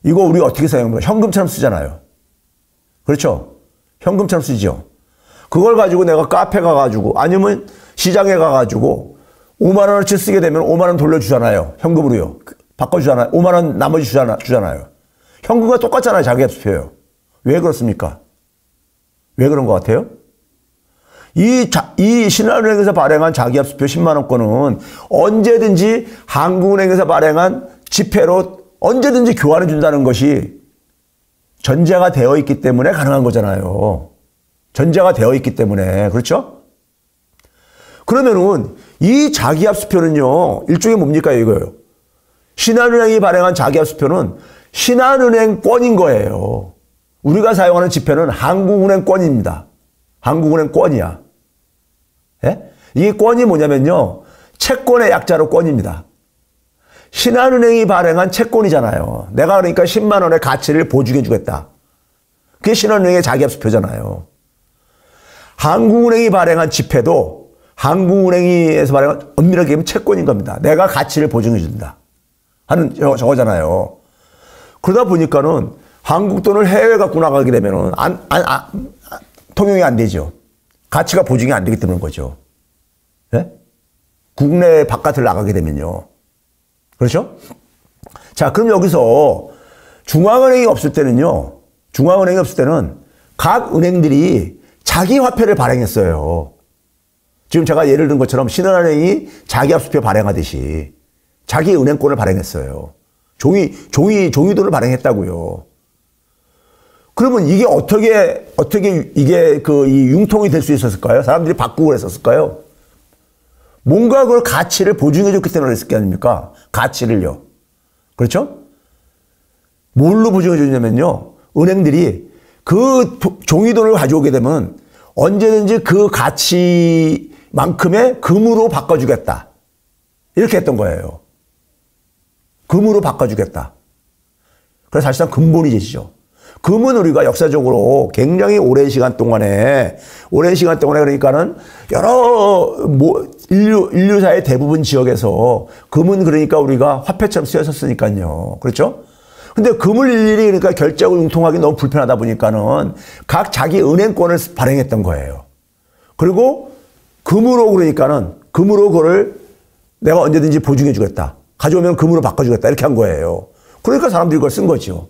이거 우리 어떻게 사용해요? 현금처럼 쓰잖아요. 그렇죠? 현금처럼 쓰죠. 그걸 가지고 내가 카페 가가지고 아니면 시장에 가가지고 5만원어치 쓰게 되면 5만원 돌려주잖아요. 현금으로요. 바꿔주잖아요. 5만원 나머지 주잖아요. 현금과 똑같잖아요. 자기압수표요. 왜 그렇습니까? 왜 그런 것 같아요? 이 신한은행에서 발행한 자기압수표 10만원권은 언제든지 한국은행에서 발행한 지폐로 언제든지 교환해 준다는 것이 전제가 되어 있기 때문에 가능한 거잖아요. 전제가 되어 있기 때문에. 그렇죠? 그러면은 이 자기압수표는요. 일종의 뭡니까 이거예요. 신한은행이 발행한 자기압수표는 신한은행권인 거예요. 우리가 사용하는 지폐는 한국은행권입니다. 한국은행권이야. 예? 이게 권이 뭐냐면요. 채권의 약자로 권입니다. 신한은행이 발행한 채권이잖아요. 내가 그러니까 10만 원의 가치를 보증해 주겠다. 그게 신한은행의 자기압수표잖아요. 한국은행이 발행한 지폐도 한국은행에서 발행한 엄밀하게 얘기하면 채권인 겁니다. 내가 가치를 보증해 준다 하는 저거잖아요. 그러다 보니까는 한국 돈을 해외에 갖고 나가게 되면은 통용이 안 되죠. 가치가 보증이 안 되기 때문인 거죠. 예? 국내 바깥을 나가게 되면요. 그렇죠? 자, 그럼 여기서 중앙은행이 없을 때는요. 중앙은행이 없을 때는 각 은행들이 자기 화폐를 발행했어요. 지금 제가 예를 든 것처럼 신한은행이 자기압수표 발행하듯이 자기 은행권을 발행했어요. 종이돈을 발행했다고요. 그러면 이게 어떻게 이게 이 융통이 될 수 있었을까요? 사람들이 바꾸고 그랬었을까요? 뭔가 그걸 가치를 보증해 줬기 때문에 그랬을 게 아닙니까? 가치를요. 그렇죠? 뭘로 보증해 줬냐면요. 은행들이 그 종이돈을 가져오게 되면 언제든지 그 가치만큼의 금으로 바꿔주겠다. 이렇게 했던 거예요. 금으로 바꿔주겠다. 그래서 사실상 금본위 제시죠. 금은 우리가 역사적으로 굉장히 오랜 시간 동안에 그러니까는 여러 인류사의 대부분 지역에서 금은 그러니까 우리가 화폐처럼 쓰였었으니까요. 그렇죠? 근데 금을 일일이 그러니까 결제하고 융통하기 너무 불편하다 보니까는 각 자기 은행권을 발행했던 거예요. 그리고 금으로 그거를 내가 언제든지 보증해 주겠다. 가져오면 금으로 바꿔주겠다. 이렇게 한 거예요. 그러니까 사람들이 그걸 쓴 거죠.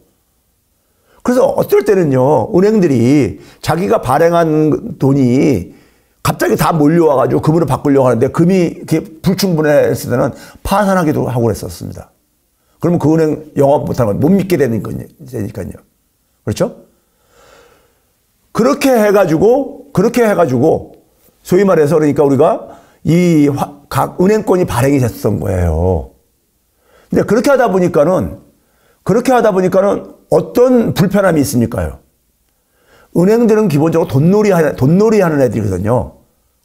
그래서 어떨 때는요, 은행들이 자기가 발행한 돈이 갑자기 다 몰려와가지고 금으로 바꾸려고 하는데 금이 이렇게 불충분했을 때는 파산하기도 하고 그랬었습니다. 그러면 그 은행 영업 못하는 건 못 믿게 되는 거니까요. 그렇죠? 그렇게 해가지고 소위 말해서 그러니까 우리가 각 은행권이 발행이 됐었던 거예요. 근데 그렇게 하다 보니까는 어떤 불편함이 있습니까요? 은행들은 기본적으로 돈놀이 하는 애들이거든요.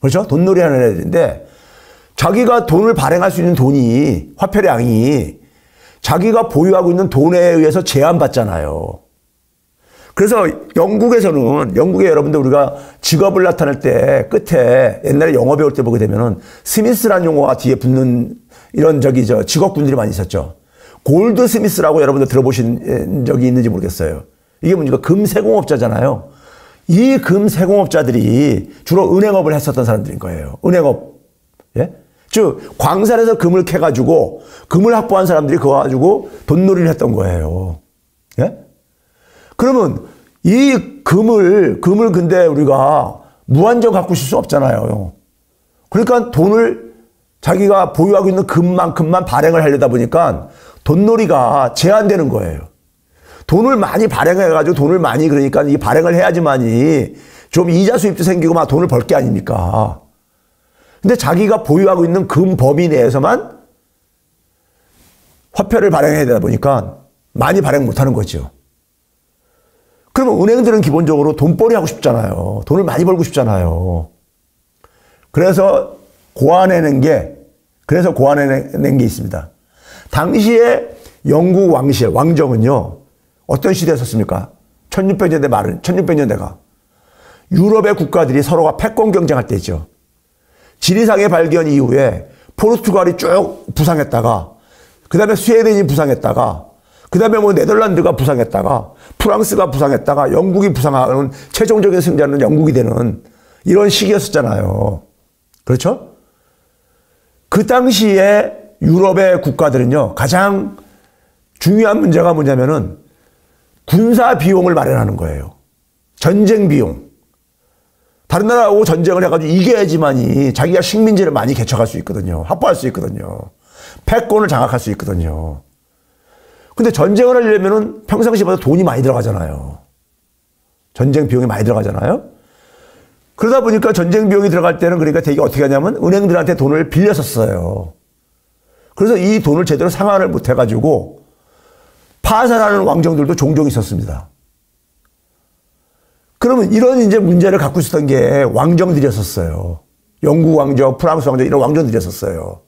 그렇죠? 돈놀이 하는 애들인데 자기가 돈을 발행할 수 있는 돈이 화폐량이 자기가 보유하고 있는 돈에 의해서 제한받잖아요. 그래서 영국의 여러분들 우리가 직업을 나타낼 때 끝에 옛날에 영어 배울 때 보게 되면은 스미스라는 용어가 뒤에 붙는 이런 직업군들이 많이 있었죠. 골드 스미스라고 여러분들 들어보신 적이 있는지 모르겠어요. 이게 뭡니까? 금세공업자잖아요. 이 금세공업자들이 주로 은행업을 했었던 사람들인 거예요. 은행업. 예? 즉 광산에서 금을 캐가지고 금을 확보한 사람들이 그거 가지고 돈놀이를 했던 거예요. 예? 그러면 이 금을 근데 우리가 무한정 갖고 있을 수 없잖아요. 그러니까 돈을 자기가 보유하고 있는 금만큼만 발행을 하려다 보니까 돈놀이가 제한되는 거예요. 돈을 많이 발행해가지고 돈을 많이 그러니까 이 발행을 해야지만이 좀 이자 수입도 생기고 막 돈을 벌 게 아닙니까? 근데 자기가 보유하고 있는 금 범위 내에서만 화폐를 발행해야 되다 보니까 많이 발행 못 하는 거죠. 그러면 은행들은 기본적으로 돈벌이 하고 싶잖아요. 돈을 많이 벌고 싶잖아요. 그래서 고안해낸 게 있습니다. 당시에 영국 왕정은요, 어떤 시대였었습니까? 1600년대가. 유럽의 국가들이 서로가 패권 경쟁할 때죠. 지리상의 발견 이후에 포르투갈이 쭉 부상했다가, 그 다음에 스웨덴이 부상했다가, 그 다음에 네덜란드가 부상했다가, 프랑스가 부상했다가, 영국이 부상하는 최종적인 승자는 영국이 되는 이런 시기였었잖아요. 그렇죠? 그 당시에 유럽의 국가들은요, 가장 중요한 문제가 뭐냐면은 군사 비용을 마련하는 거예요. 전쟁 비용. 다른 나라하고 전쟁을 해가지고 이겨야지만이 자기가 식민지를 많이 개척할 수 있거든요. 확보할 수 있거든요. 패권을 장악할 수 있거든요. 근데 전쟁을 하려면은 평상시보다 돈이 많이 들어가잖아요. 전쟁 비용이 많이 들어가잖아요. 그러다 보니까 전쟁 비용이 들어갈 때는 그러니까 되게 어떻게 하냐면 은행들한테 돈을 빌렸었어요. 그래서 이 돈을 제대로 상환을 못 해가지고 파산하는 왕정들도 종종 있었습니다. 그러면 이런 이제 문제를 갖고 있었던 게 왕정들이었어요. 영국 왕정, 프랑스 왕정 이런 왕정들이었어요.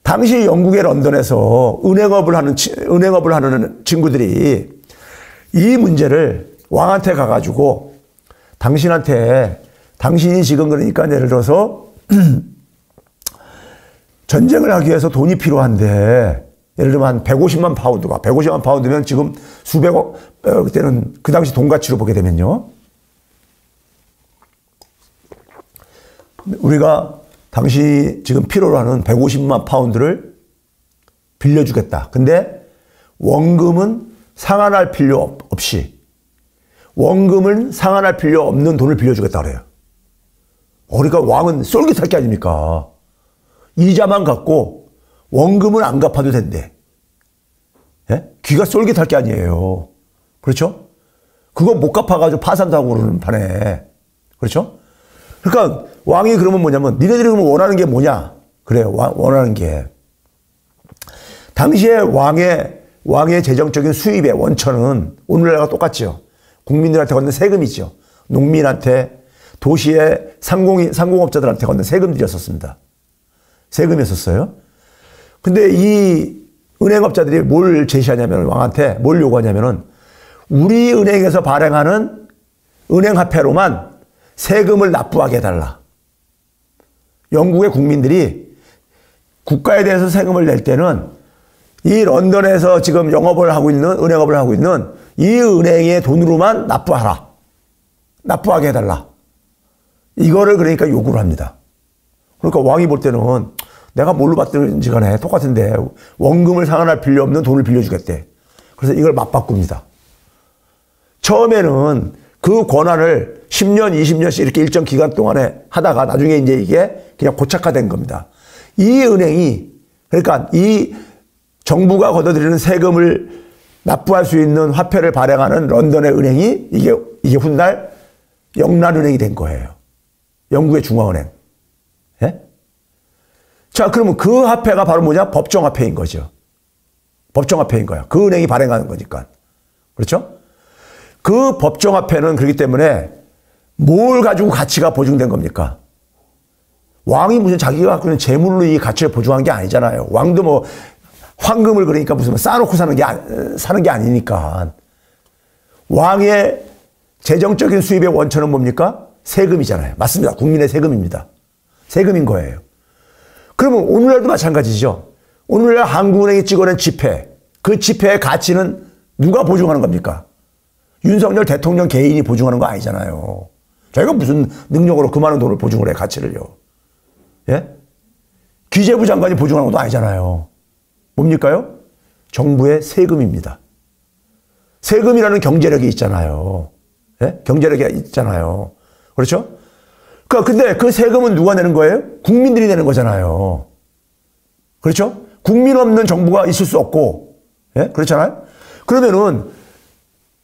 당시 영국의 런던에서 은행업을 하는 친구들이 이 문제를 왕한테 가가지고 당신이 지금 그러니까 예를 들어서 전쟁을 하기 위해서 돈이 필요한데 예를 들면 한 150만 파운드면 지금 수백억, 그때는 그 당시 돈 가치로 보게 되면요. 우리가 당신이 지금 필요로 하는 150만 파운드를 빌려주겠다. 근데 원금은 상환할 필요 없이 원금을 상환할 필요 없는 돈을 빌려주겠다 그래요. 그러니까 왕은 쏠깃할 게 아닙니까? 이자만 갖고 원금은 안 갚아도 된대. 예? 귀가 쏠깃할 게 아니에요. 그렇죠? 그거 못 갚아가지고 파산도 하고 그러는 판에. 그렇죠? 그러니까 왕이 그러면 뭐냐면 니네들이 그러면 원하는 게 뭐냐? 그래요. 원하는 게. 당시에 왕의 재정적인 수입의 원천은 오늘날과 똑같죠. 국민들한테 걷는 세금이죠. 농민한테 도시의 상공업자들한테 걷는 세금들이었었습니다. 세금이었었어요. 근데 이 은행업자들이 뭘 제시하냐면 왕한테 뭘 요구하냐면은 우리 은행에서 발행하는 은행화폐로만 세금을 납부하게 해달라. 영국의 국민들이 국가에 대해서 세금을 낼 때는 이 런던에서 지금 영업을 하고 있는 은행업을 하고 있는 이 은행의 돈으로만 납부하라. 납부하게 해달라. 이거를 그러니까 요구를 합니다. 그러니까 왕이 볼 때는 내가 뭘로 받든지 간에 똑같은데 원금을 상환할 필요 없는 돈을 빌려주겠대. 그래서 이걸 맞바꿉니다. 처음에는 그 권한을 10년, 20년씩 이렇게 일정 기간 동안에 하다가 나중에 이제 이게 그냥 고착화된 겁니다. 이 은행이, 그러니까 이 정부가 걷어들이는 세금을 납부할 수 있는 화폐를 발행하는 런던의 은행이 이게 훗날 영란은행이 된 거예요. 영국의 중앙은행. 예? 자, 그러면 그 화폐가 바로 뭐냐? 법정화폐인 거죠. 법정화폐인 거야. 그 은행이 발행하는 거니까. 그렇죠? 그 법정화폐는 그렇기 때문에 뭘 가지고 가치가 보증된 겁니까? 왕이 무슨 자기가 갖고 있는 재물로 이 가치를 보증한 게 아니잖아요. 왕도 뭐 황금을 그러니까 무슨 쌓아놓고 사는 게 아니니까. 왕의 재정적인 수입의 원천은 뭡니까? 세금이잖아요. 맞습니다. 국민의 세금입니다. 세금인 거예요. 그러면 오늘날도 마찬가지죠. 오늘날 한국은행이 찍어낸 지폐, 그 지폐의 가치는 누가 보증하는 겁니까? 윤석열 대통령 개인이 보증하는 거 아니잖아요. 저희가 무슨 능력으로 그 많은 돈을 보증을 해, 가치를요. 예? 기재부 장관이 보증하는 것도 아니잖아요. 뭡니까요? 정부의 세금입니다. 세금이라는 경제력이 있잖아요. 예? 경제력이 있잖아요. 그렇죠? 근데 그 세금은 누가 내는 거예요? 국민들이 내는 거잖아요. 그렇죠? 국민 없는 정부가 있을 수 없고, 예? 그렇잖아요? 그러면은,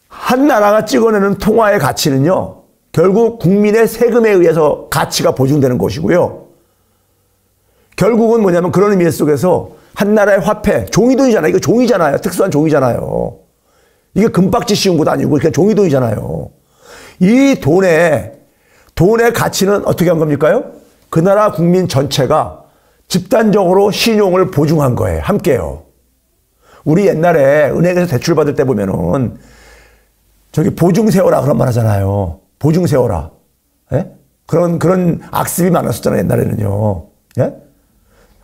한 나라가 찍어내는 통화의 가치는요, 결국 국민의 세금에 의해서 가치가 보증되는 것이고요. 결국은 뭐냐면 그런 의미 속에서 한 나라의 화폐, 종이돈이잖아요. 이거 종이잖아요. 특수한 종이잖아요. 이게 금박지 씌운 것도 아니고 그냥 종이돈이잖아요. 이 돈의 가치는 어떻게 한 겁니까요? 그 나라 국민 전체가 집단적으로 신용을 보증한 거예요. 함께요. 우리 옛날에 은행에서 대출 받을 때 보면은 저기 보증 세워라 그런 말 하잖아요. 보증 세워라. 예? 그런 악습이 많았었잖아요. 옛날에는요. 예?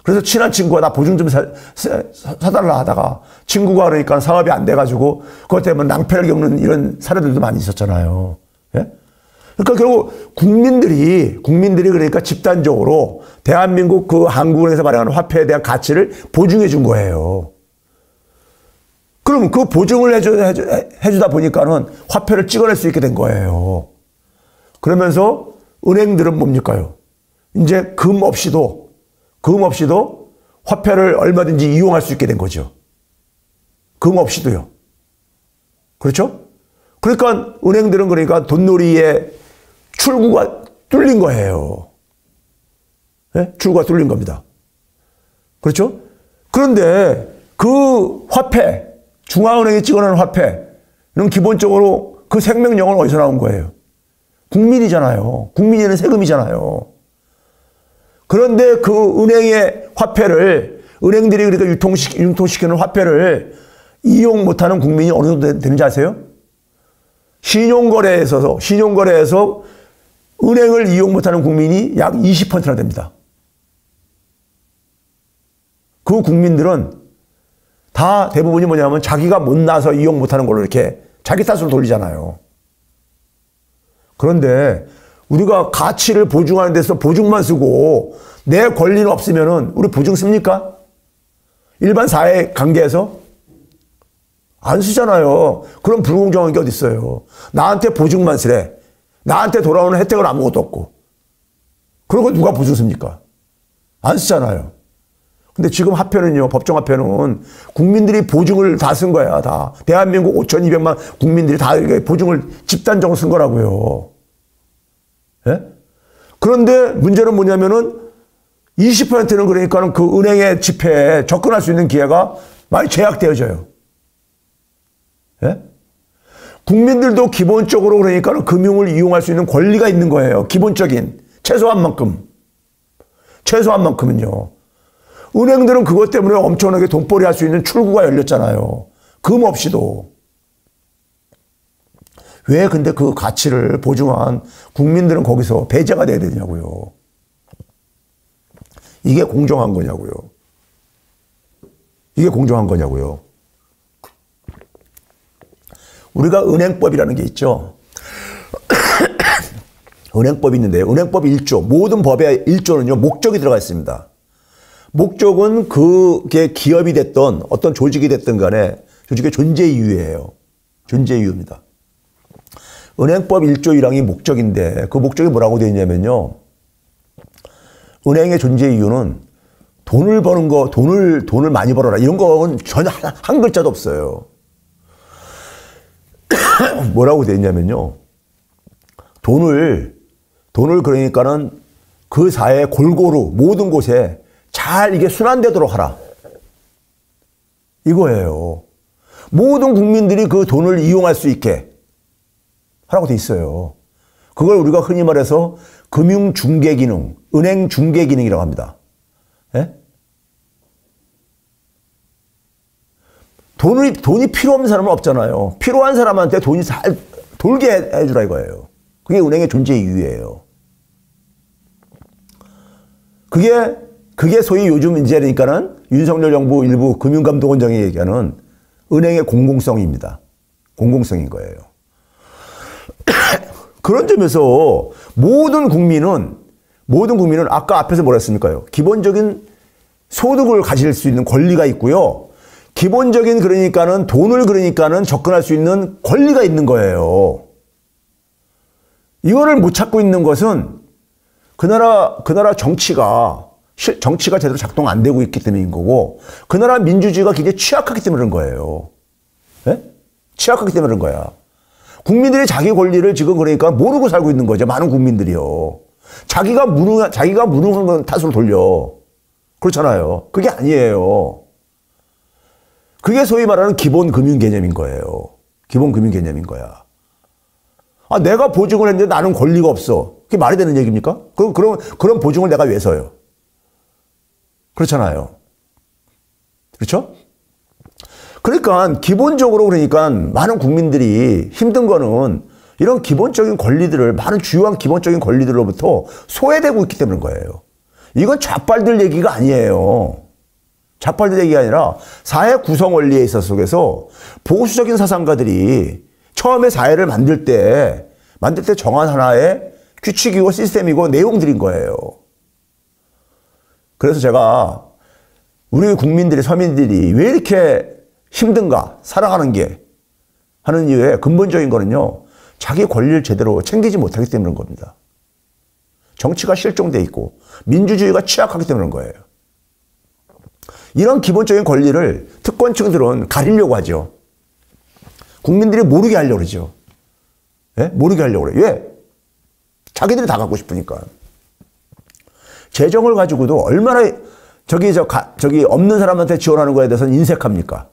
그래서 친한 친구가 나 보증 좀 사달라 하다가 친구가 그러니까 사업이 안 돼가지고 그것 때문에 낭패를 겪는 이런 사례들도 많이 있었잖아요. 예? 그러니까 결국 국민들이 그러니까 집단적으로 대한민국 그 한국은행에서 발행하는 화폐에 대한 가치를 보증해 준 거예요. 그럼 그 보증을 해주다 보니까는 화폐를 찍어낼 수 있게 된 거예요. 그러면서 은행들은 뭡니까요? 이제 금 없이도 화폐를 얼마든지 이용할 수 있게 된 거죠. 금 없이도요. 그렇죠? 그러니까 은행들은 그러니까 돈놀이의 출구가 뚫린 거예요. 네? 출구가 뚫린 겁니다. 그렇죠? 그런데 그 화폐, 중앙은행이 찍어내는 화폐는 기본적으로 그 생명력은 어디서 나온 거예요? 국민이잖아요. 국민에는 세금이잖아요. 그런데 그 은행의 화폐를, 은행들이 그러니까 융통시키는 화폐를 이용 못하는 국민이 어느 정도 되는지 아세요? 신용거래에서 은행을 이용 못하는 국민이 약 20%나 됩니다. 그 국민들은 다 대부분이 뭐냐면 자기가 못나서 이용 못하는 걸로 이렇게 자기 탓으로 돌리잖아요. 그런데 우리가 가치를 보증하는 데서 보증만 쓰고 내 권리는 없으면은 우리 보증 씁니까? 일반 사회 관계에서? 안 쓰잖아요. 그런 불공정한 게 어디 있어요. 나한테 보증만 쓰래. 나한테 돌아오는 혜택은 아무것도 없고. 그런 거 누가 보증 씁니까? 안 쓰잖아요. 근데 지금 화폐는요, 법정화폐는 국민들이 보증을 다 쓴 거야, 다. 대한민국 5,200만 국민들이 다 보증을 집단적으로 쓴 거라고요. 예? 그런데 문제는 뭐냐면은 20%는 그러니까는 그 은행의 지폐에 접근할 수 있는 기회가 많이 제약되어져요. 예? 국민들도 기본적으로 그러니까는 금융을 이용할 수 있는 권리가 있는 거예요. 기본적인 최소한만큼. 최소한만큼은요. 은행들은 그것 때문에 엄청나게 돈벌이 할 수 있는 출구가 열렸잖아요. 금 없이도. 왜 근데 그 가치를 보증한 국민들은 거기서 배제가 돼야 되냐고요. 이게 공정한 거냐고요. 이게 공정한 거냐고요. 우리가 은행법이라는 게 있죠. 은행법이 있는데 은행법 1조, 모든 법의 1조는요, 목적이 들어가 있습니다. 목적은 그게 기업이 됐던 어떤 조직이 됐든 간에 조직의 존재 이유예요. 존재 이유입니다. 은행법 1조 1항이 목적인데 그 목적이 뭐라고 되어 있냐면요. 은행의 존재 이유는 돈을 버는 거, 돈을 많이 벌어라. 이런 거는 전혀 한 글자도 없어요. 뭐라고 되어 있냐면요. 돈을 그러니까는 그 사회 골고루 모든 곳에 잘 이게 순환되도록 하라. 이거예요. 모든 국민들이 그 돈을 이용할 수 있게 하라고 돼 있어요. 그걸 우리가 흔히 말해서 금융중개기능, 은행중개기능이라고 합니다. 예? 돈이 필요 없는 사람은 없잖아요. 필요한 사람한테 돈이 잘 돌게 해주라 이거예요. 그게 은행의 존재 이유예요. 그게 소위 요즘 이제 그러니까는 윤석열 정부 일부 금융감독원장이 얘기하는 은행의 공공성입니다. 공공성인 거예요. 그런 점에서 모든 국민은 아까 앞에서 뭐라 했습니까요? 기본적인 소득을 가질 수 있는 권리가 있고요. 기본적인 그러니까는 돈을 그러니까는 접근할 수 있는 권리가 있는 거예요. 이거를 못 찾고 있는 것은 그 나라 정치가 제대로 작동 안 되고 있기 때문인 거고, 그 나라 민주주의가 굉장히 취약하기 때문에 그런 거예요. 예? 취약하기 때문에 그런 거야. 국민들이 자기 권리를 지금 그러니까 모르고 살고 있는 거죠. 많은 국민들이요. 자기가 무능한 건 탓으로 돌려. 그렇잖아요. 그게 아니에요. 그게 소위 말하는 기본 금융 개념인 거예요. 기본 금융 개념인 거야. 아, 내가 보증을 했는데 나는 권리가 없어. 그게 말이 되는 얘기입니까? 그런 보증을 내가 왜 서요? 그렇잖아요. 그렇죠? 그러니까 기본적으로 그러니까 많은 국민들이 힘든 거는 이런 기본적인 권리들을, 많은 주요한 기본적인 권리들로부터 소외되고 있기 때문인 거예요. 이건 좌빨들 얘기가 아니에요. 좌빨들 얘기가 아니라 사회 구성 원리에 있어서 속에서 보수적인 사상가들이 처음에 사회를 만들 때 정한 하나의 규칙이고 시스템이고 내용들인 거예요. 그래서 제가 우리 국민들이, 서민들이 왜 이렇게 힘든가, 살아가는 게 하는 이유의 근본적인 거는요, 자기 권리를 제대로 챙기지 못하기 때문인 겁니다. 정치가 실종돼 있고 민주주의가 취약하기 때문인 거예요. 이런 기본적인 권리를 특권층들은 가리려고 하죠. 국민들이 모르게 하려고 그러죠. 예? 모르게 하려고 그래요. 왜? 자기들이 다 갖고 싶으니까. 재정을 가지고도 얼마나 저기 없는 사람한테 지원하는 거에 대해서는 인색합니까?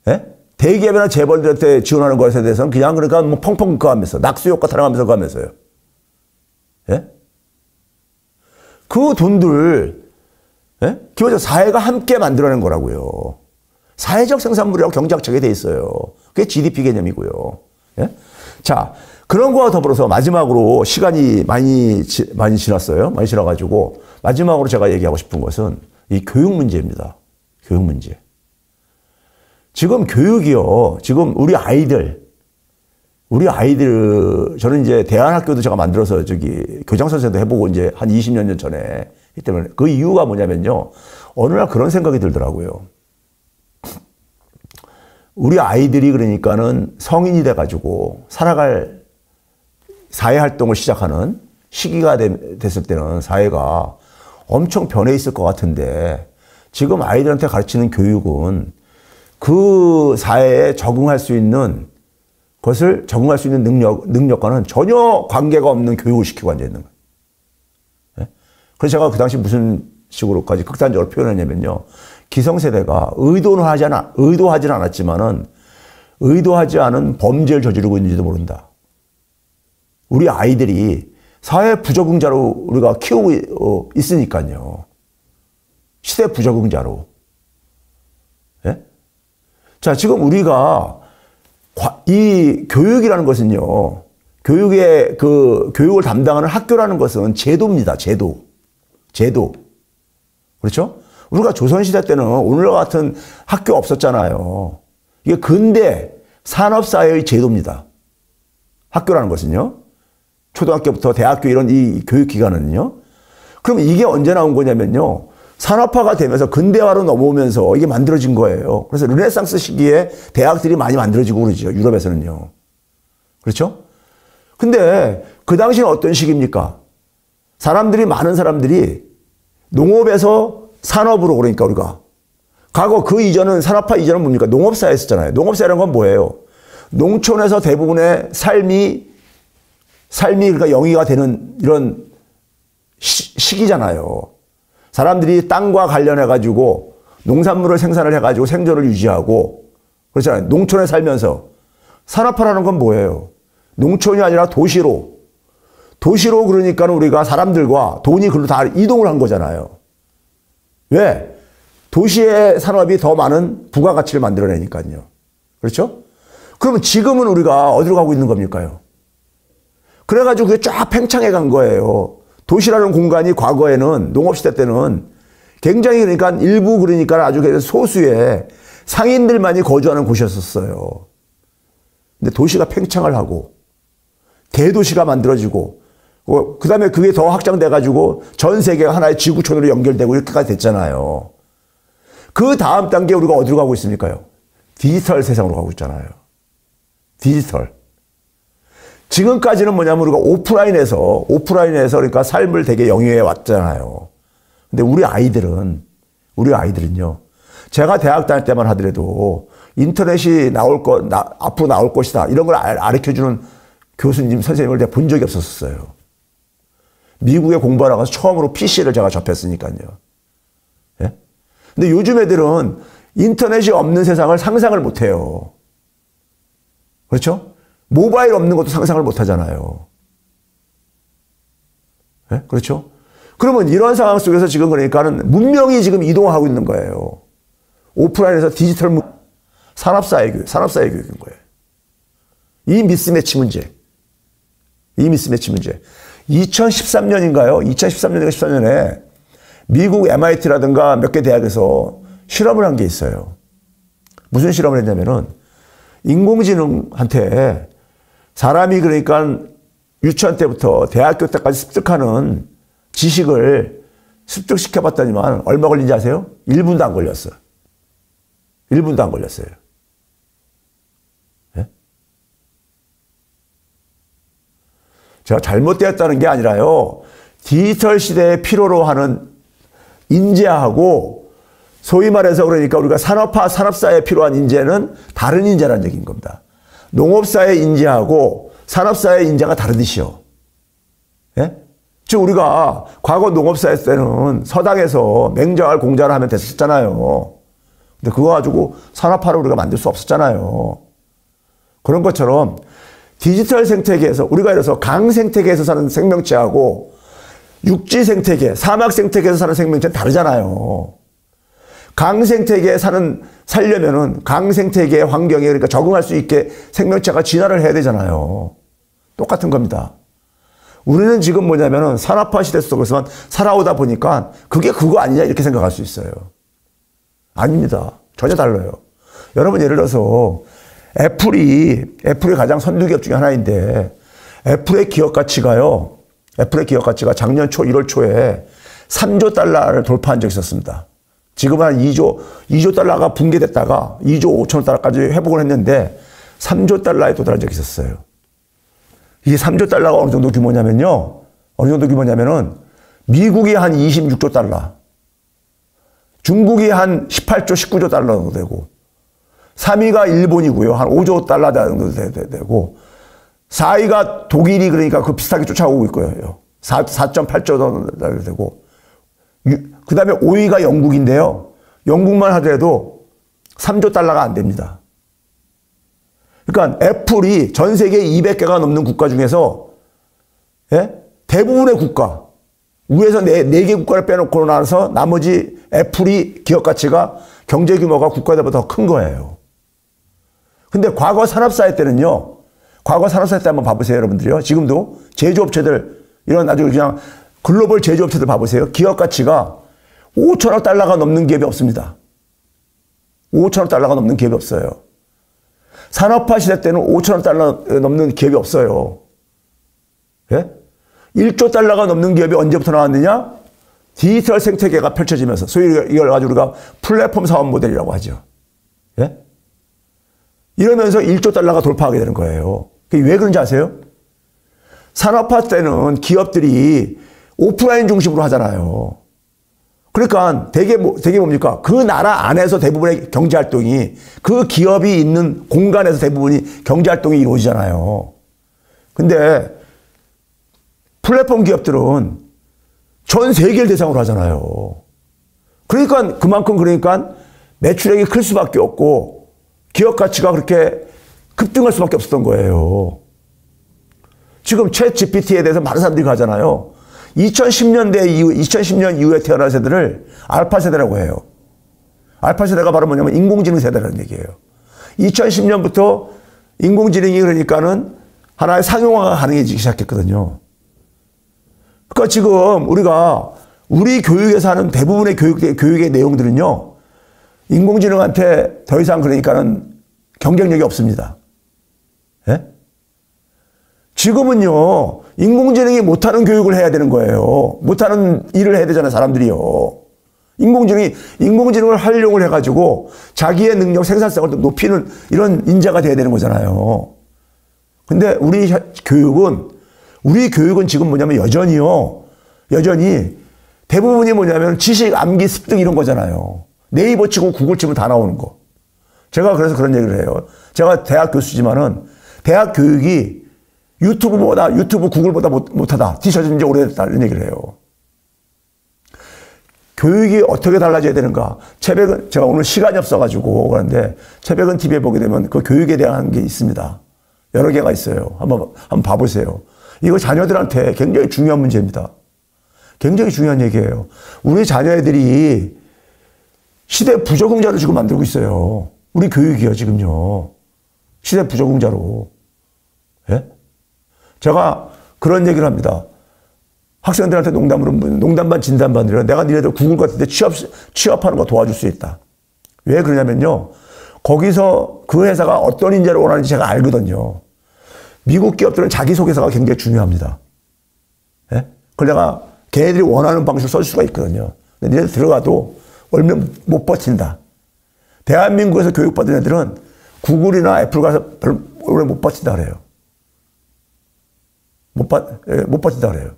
예? 대기업이나 재벌들한테 지원하는 것에 대해서는 그냥 그러니까 뭐 펑펑 가면서 낙수효과 타령하면서 가면서요. 예? 그 돈들, 예? 기본적으로 사회가 함께 만들어낸 거라고요. 사회적 생산물이라고 경제학 책에 돼 있어요. 그게 GDP 개념이고요. 예? 자, 그런 거와 더불어서 마지막으로 시간이 많이 지났어요. 많이 지나가지고 마지막으로 제가 얘기하고 싶은 것은 이 교육 문제입니다. 교육 문제. 지금 교육이요. 지금 우리 아이들, 저는 이제 대안학교도 제가 만들어서 교장 선생도 해보고 이제 한 20년 전에 했기 때문에 그 이유가 뭐냐면요. 어느 날 그런 생각이 들더라고요. 우리 아이들이 그러니까는 성인이 돼가지고 살아갈 사회활동을 시작하는 시기가 됐을 때는 사회가 엄청 변해 있을 것 같은데 지금 아이들한테 가르치는 교육은 그 사회에 적응할 수 있는 그것을 적응할 수 있는 능력과는 전혀 관계가 없는 교육을 시키고 앉아있는 거예요. 예? 그래서 제가 그 당시 무슨 식으로까지 극단적으로 표현했냐면요. 기성세대가 의도하지는 않았지만은 의도하지 않은 범죄를 저지르고 있는지도 모른다. 우리 아이들이 사회 부적응자로 우리가 키우고 있으니까요. 시대 부적응자로. 예? 자, 지금 우리가 이 교육이라는 것은요. 교육을 담당하는 학교라는 것은 제도입니다. 제도. 그렇죠? 우리가 조선시대 때는 오늘과 같은 학교 없었잖아요. 이게 근대 산업사회의 제도입니다. 학교라는 것은요. 초등학교부터 대학교 이런 이 교육기관은요. 그럼 이게 언제 나온 거냐면요. 산업화가 되면서 근대화로 넘어오면서 이게 만들어진 거예요. 그래서 르네상스 시기에 대학들이 많이 만들어지고 그러죠. 유럽에서는요. 그렇죠? 근데 그 당시는 어떤 시기입니까? 많은 사람들이 농업에서 산업으로 그러니까 우리가 과거 그 이전은 산업화 이전은 뭡니까? 농업사회였잖아요. 농업사회라는 건 뭐예요? 농촌에서 대부분의 삶이 그러니까 영위가 되는 이런 시기잖아요. 사람들이 땅과 관련해가지고 농산물을 생산을 해가지고 생존을 유지하고 그렇잖아요. 농촌에 살면서 산업화라는 건 뭐예요? 농촌이 아니라 도시로 그러니까 우리가 사람들과 돈이 그로 다 이동을 한 거잖아요. 왜? 도시의 산업이 더 많은 부가가치를 만들어내니까요. 그렇죠? 그러면 지금은 우리가 어디로 가고 있는 겁니까요? 그래가지고 그게 쫙 팽창해 간 거예요. 도시라는 공간이 과거에는 농업시대 때는 굉장히 그러니까 일부 그러니까 아주 소수의 상인들만이 거주하는 곳이었었어요. 근데 도시가 팽창을 하고 대도시가 만들어지고 그 다음에 그게 더 확장돼가지고 전 세계가 하나의 지구촌으로 연결되고 이렇게까지 됐잖아요. 그 다음 단계 우리가 어디로 가고 있습니까요? 디지털 세상으로 가고 있잖아요. 디지털. 지금까지는 뭐냐면 우리가 오프라인에서 그러니까 삶을 되게 영위해 왔잖아요. 근데 우리 아이들은요. 제가 대학 다닐 때만 하더라도 인터넷이 앞으로 나올 것이다. 이런 걸 가르쳐주는 교수님, 선생님을 내가 본 적이 없었어요. 미국에 공부하러 가서 처음으로 PC를 제가 접했으니까요. 예? 근데 요즘 애들은 인터넷이 없는 세상을 상상을 못 해요. 그렇죠? 모바일 없는 것도 상상을 못 하잖아요. 예? 그렇죠? 그러면 이런 상황 속에서 지금 그러니까는 문명이 지금 이동하고 있는 거예요. 오프라인에서 디지털 산업사회 교육인 거예요. 이 미스매치 문제. 2013년인가요? 2013년인가 14년에 미국 MIT라든가 몇 개 대학에서 실험을 한 게 있어요. 무슨 실험을 했냐면은 인공지능한테 사람이 그러니까 유치원 때부터 대학교 때까지 습득하는 지식을 습득시켜 봤더니만 얼마 걸린지 아세요? 1분도 안 걸렸어요. 1분도 안 걸렸어요. 예? 제가 잘못되었다는 게 아니라요. 디지털 시대에 필요로 하는 인재하고 소위 말해서 그러니까 우리가 산업사회에 필요한 인재는 다른 인재라는 얘기인 겁니다. 농업사회 인재하고 산업사회 인재가 다르듯이요. 예? 즉 우리가 과거 농업사회 때는 서당에서 맹자할 공자를 하면 됐었잖아요. 근데 그거 가지고 산업화를 우리가 만들 수 없었잖아요. 그런 것처럼 디지털 생태계에서 우리가 예를 들어서 강 생태계에서 사는 생명체하고 육지 생태계, 사막 생태계에서 사는 생명체는 다르잖아요. 강 생태계에 살려면은 강 생태계의 환경에 그러니까 적응할 수 있게 생명체가 진화를 해야 되잖아요. 똑같은 겁니다. 우리는 지금 뭐냐면은 산업화 시대 속에서만 살아오다 보니까 그게 그거 아니냐 이렇게 생각할 수 있어요. 아닙니다. 전혀 달라요. 여러분 예를 들어서 애플이 가장 선두기업 중에 하나인데 애플의 기업 가치가 작년 1월 초에 3조 달러를 돌파한 적이 있었습니다. 지금은 한 2조 달러가 붕괴됐다가 2조 5천억 달러까지 회복을 했는데 3조 달러에 도달한 적이 있었어요. 이게 3조 달러가 어느 정도 규모냐면요. 미국이 한 26조 달러, 중국이 한 18조, 19조 달러 정도 되고 3위가 일본이고요. 한 5조 달러 정도 되고 4위가 독일이 그러니까 그 비슷하게 쫓아오고 있고요. 4.8조 달러 되고 그 다음에 5위가 영국인데요. 영국만 하더라도 3조 달러가 안 됩니다. 그러니까 애플이 전 세계 200개가 넘는 국가 중에서 대부분의 국가 위에서 4개 국가를 빼놓고 나서 나머지 애플이 기업 가치가 경제 규모가 국가대보다 더 큰 거예요. 근데 과거 산업사회 때는요. 과거 산업사회 때 한번 봐보세요, 여러분들이요. 지금도 제조업체들 이런 아주 그냥 글로벌 제조업체들 봐보세요. 기업 가치가 5천억 달러가 넘는 기업이 없습니다. 5천억 달러가 넘는 기업이 없어요. 산업화 시대 때는 5천억 달러 넘는 기업이 없어요. 예? 1조 달러가 넘는 기업이 언제부터 나왔느냐? 디지털 생태계가 펼쳐지면서 소위 이걸 가지고 우리가 플랫폼 사업 모델이라고 하죠. 예? 이러면서 1조 달러가 돌파하게 되는 거예요. 왜 그런지 아세요? 산업화 때는 기업들이 오프라인 중심으로 하잖아요. 그러니까 되게 뭡니까? 그 나라 안에서 대부분의 경제활동이 그 기업이 있는 공간에서 대부분이 경제활동이 이루어지잖아요. 근데 플랫폼 기업들은 전 세계를 대상으로 하잖아요. 그러니까 그러니까 매출액이 클 수밖에 없고 기업 가치가 그렇게 급등할 수밖에 없었던 거예요. 지금 챗 GPT에 대해서 많은 사람들이 가잖아요. 2010년 이후에 태어난 세대를 알파 세대라고 해요. 알파 세대가 바로 뭐냐면 인공지능 세대라는 얘기예요. 2010년부터 인공지능이 그러니까는 하나의 상용화가 가능해지기 시작했거든요. 그러니까 지금 우리 교육에서 하는 대부분의 교육의 내용들은요, 인공지능한테 더 이상 그러니까는 경쟁력이 없습니다. 예? 지금은요, 인공지능이 못하는 교육을 해야 되는 거예요. 못하는 일을 해야 되잖아요, 사람들이요. 인공지능을 활용을 해가지고 자기의 능력, 생산성을 높이는 이런 인재가 돼야 되는 거잖아요. 근데 우리 교육은 지금 뭐냐면 여전히 대부분이 뭐냐면 지식, 암기, 습득 이런 거잖아요. 네이버 치고 구글 치면 다 나오는 거. 제가 그래서 그런 얘기를 해요. 제가 대학 교수지만은 대학 교육이 유튜브, 구글보다 못하다. 뒤처진 지 오래됐다. 이런 얘기를 해요. 교육이 어떻게 달라져야 되는가. 제가 오늘 시간이 없어가지고 그런데 최백은 TV에 보게 되면 그 교육에 대한 게 있습니다. 여러 개가 있어요. 한번 봐보세요. 이거 자녀들한테 굉장히 중요한 문제입니다. 굉장히 중요한 얘기예요. 우리 자녀애들이 시대 부적응자로 지금 만들고 있어요. 우리 교육이요, 지금요. 시대 부적응자로. 예? 제가 그런 얘기를 합니다. 학생들한테 농담반 진담반이라 내가 니네들 구글 같은 데 취업하는 거 도와줄 수 있다. 왜 그러냐면요. 거기서 그 회사가 어떤 인재를 원하는지 제가 알거든요. 미국 기업들은 자기소개서가 굉장히 중요합니다. 예? 그걸 내가 걔네들이 원하는 방식으로 써줄 수가 있거든요. 근데 니네들 들어가도 얼마 못 버틴다. 대한민국에서 교육받은 애들은 구글이나 애플 가서 별로 오래 못 버틴다 그래요. 못 버틴다 그래요.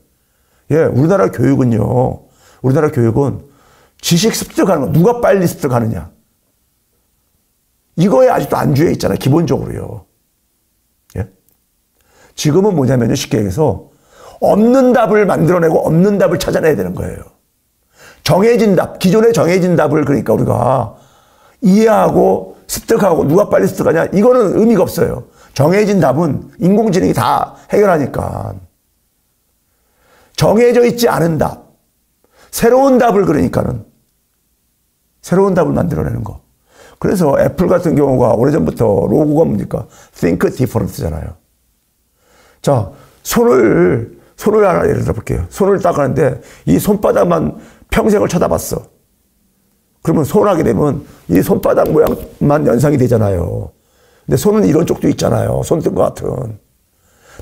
예, 우리나라 교육은 지식 습득하는 거, 누가 빨리 습득하느냐. 이거에 아직도 안주해 있잖아요, 기본적으로요. 예? 지금은 뭐냐면요, 쉽게 얘기해서 없는 답을 만들어내고 없는 답을 찾아내야 되는 거예요. 정해진 답, 기존에 정해진 답을 그러니까 우리가 이해하고 습득하고 누가 빨리 습득하냐, 이거는 의미가 없어요. 정해진 답은 인공지능이 다 해결하니까. 정해져 있지 않은 답, 새로운 답을 만들어내는 거. 그래서 애플 같은 경우가 오래전부터 로고가 뭡니까? Think different잖아요. 자, 손을 하나 예를 들어볼게요. 손을 딱 하는데 이 손바닥만 평생을 쳐다봤어. 그러면 손하게 되면 이 손바닥 모양만 연상이 되잖아요. 근데 손은 이런 쪽도 있잖아요. 손등과 같은.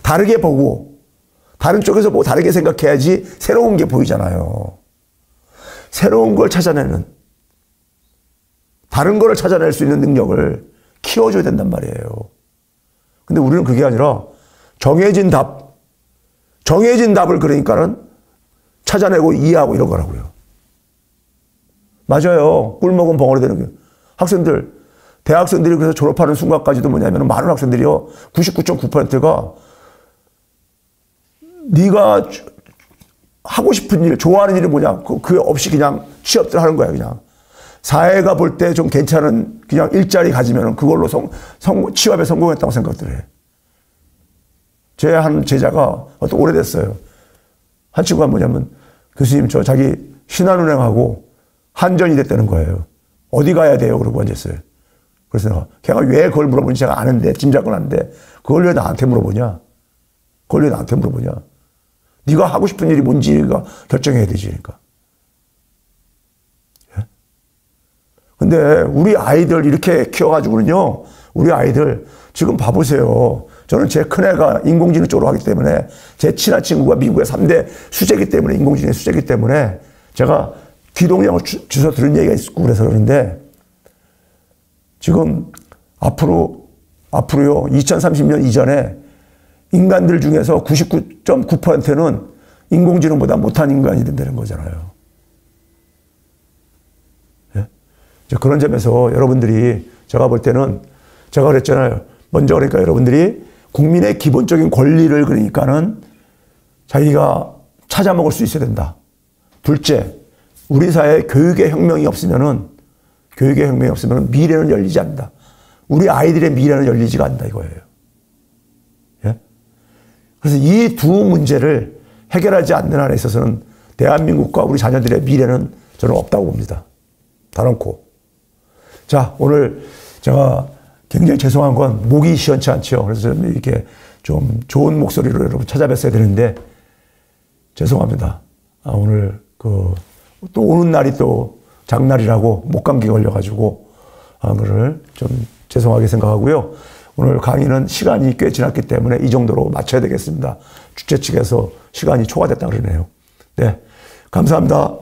다르게 보고 다른 쪽에서 뭐 다르게 생각해야지 새로운 게 보이잖아요. 새로운 걸 찾아내는, 다른 거를 찾아낼 수 있는 능력을 키워줘야 된단 말이에요. 근데 우리는 그게 아니라 정해진 답을 그러니까는 찾아내고 이해하고 이런 거라고요. 맞아요. 꿀 먹은 벙어리 되는 게. 학생들, 대학생들이 그래서 졸업하는 순간까지도 뭐냐면 많은 학생들이요. 99.9%가 네가 하고 싶은 일, 좋아하는 일이 뭐냐. 그 없이 그냥 취업들 하는 거야, 그냥. 사회가 볼 때 좀 괜찮은 그냥 일자리 가지면 그걸로 취업에 성공했다고 생각들 해. 제 한 제자가 또 오래됐어요. 한 친구가 뭐냐면 교수님 저 자기 신한은행하고 한전이 됐다는 거예요. 어디 가야 돼요? 그러고 앉았어요. 그래서 내가 걔가 왜 그걸 물어보는지 제가 아는데 짐작은 아는데 그걸 왜 나한테 물어보냐? 그걸 왜 나한테 물어보냐? 네가 하고 싶은 일이 뭔지가 결정해야 되지. 그러니까. 예? 근데 우리 아이들 이렇게 키워가지고는요. 우리 아이들 지금 봐보세요. 저는 제 큰애가 인공지능 쪽으로 하기 때문에 제 친한 친구가 미국의 3대 수재이기 때문에 인공지능 수재이기 때문에 제가 귀동냥을 주워 들은 얘기가 있고 그래서 그러는데 지금 앞으로요 2030년 이전에 인간들 중에서 99.9%는 인공지능보다 못한 인간이 된다는 거잖아요. 예? 그런 점에서 여러분들이 제가 볼 때는 제가 그랬잖아요. 먼저 그러니까 여러분들이 국민의 기본적인 권리를 그러니까는 자기가 찾아먹을 수 있어야 된다. 둘째, 우리 사회에 교육의 혁명이 없으면은 미래는 열리지 않는다. 우리 아이들의 미래는 열리지가 않는다 이거예요. 예? 그래서 이 두 문제를 해결하지 않는 한에 있어서는 대한민국과 우리 자녀들의 미래는 저는 없다고 봅니다. 단언코. 자, 오늘 제가 굉장히 죄송한 건 목이 시원치 않죠. 그래서 이렇게 좀 좋은 목소리로 여러분 찾아뵀어야 되는데 죄송합니다. 오늘 또 오는 날이 또 장날이라고 목감기 걸려가지고 오늘 좀 죄송하게 생각하고요. 오늘 강의는 시간이 꽤 지났기 때문에 이 정도로 마쳐야 되겠습니다. 주최 측에서 시간이 초과됐다 그러네요. 네, 감사합니다.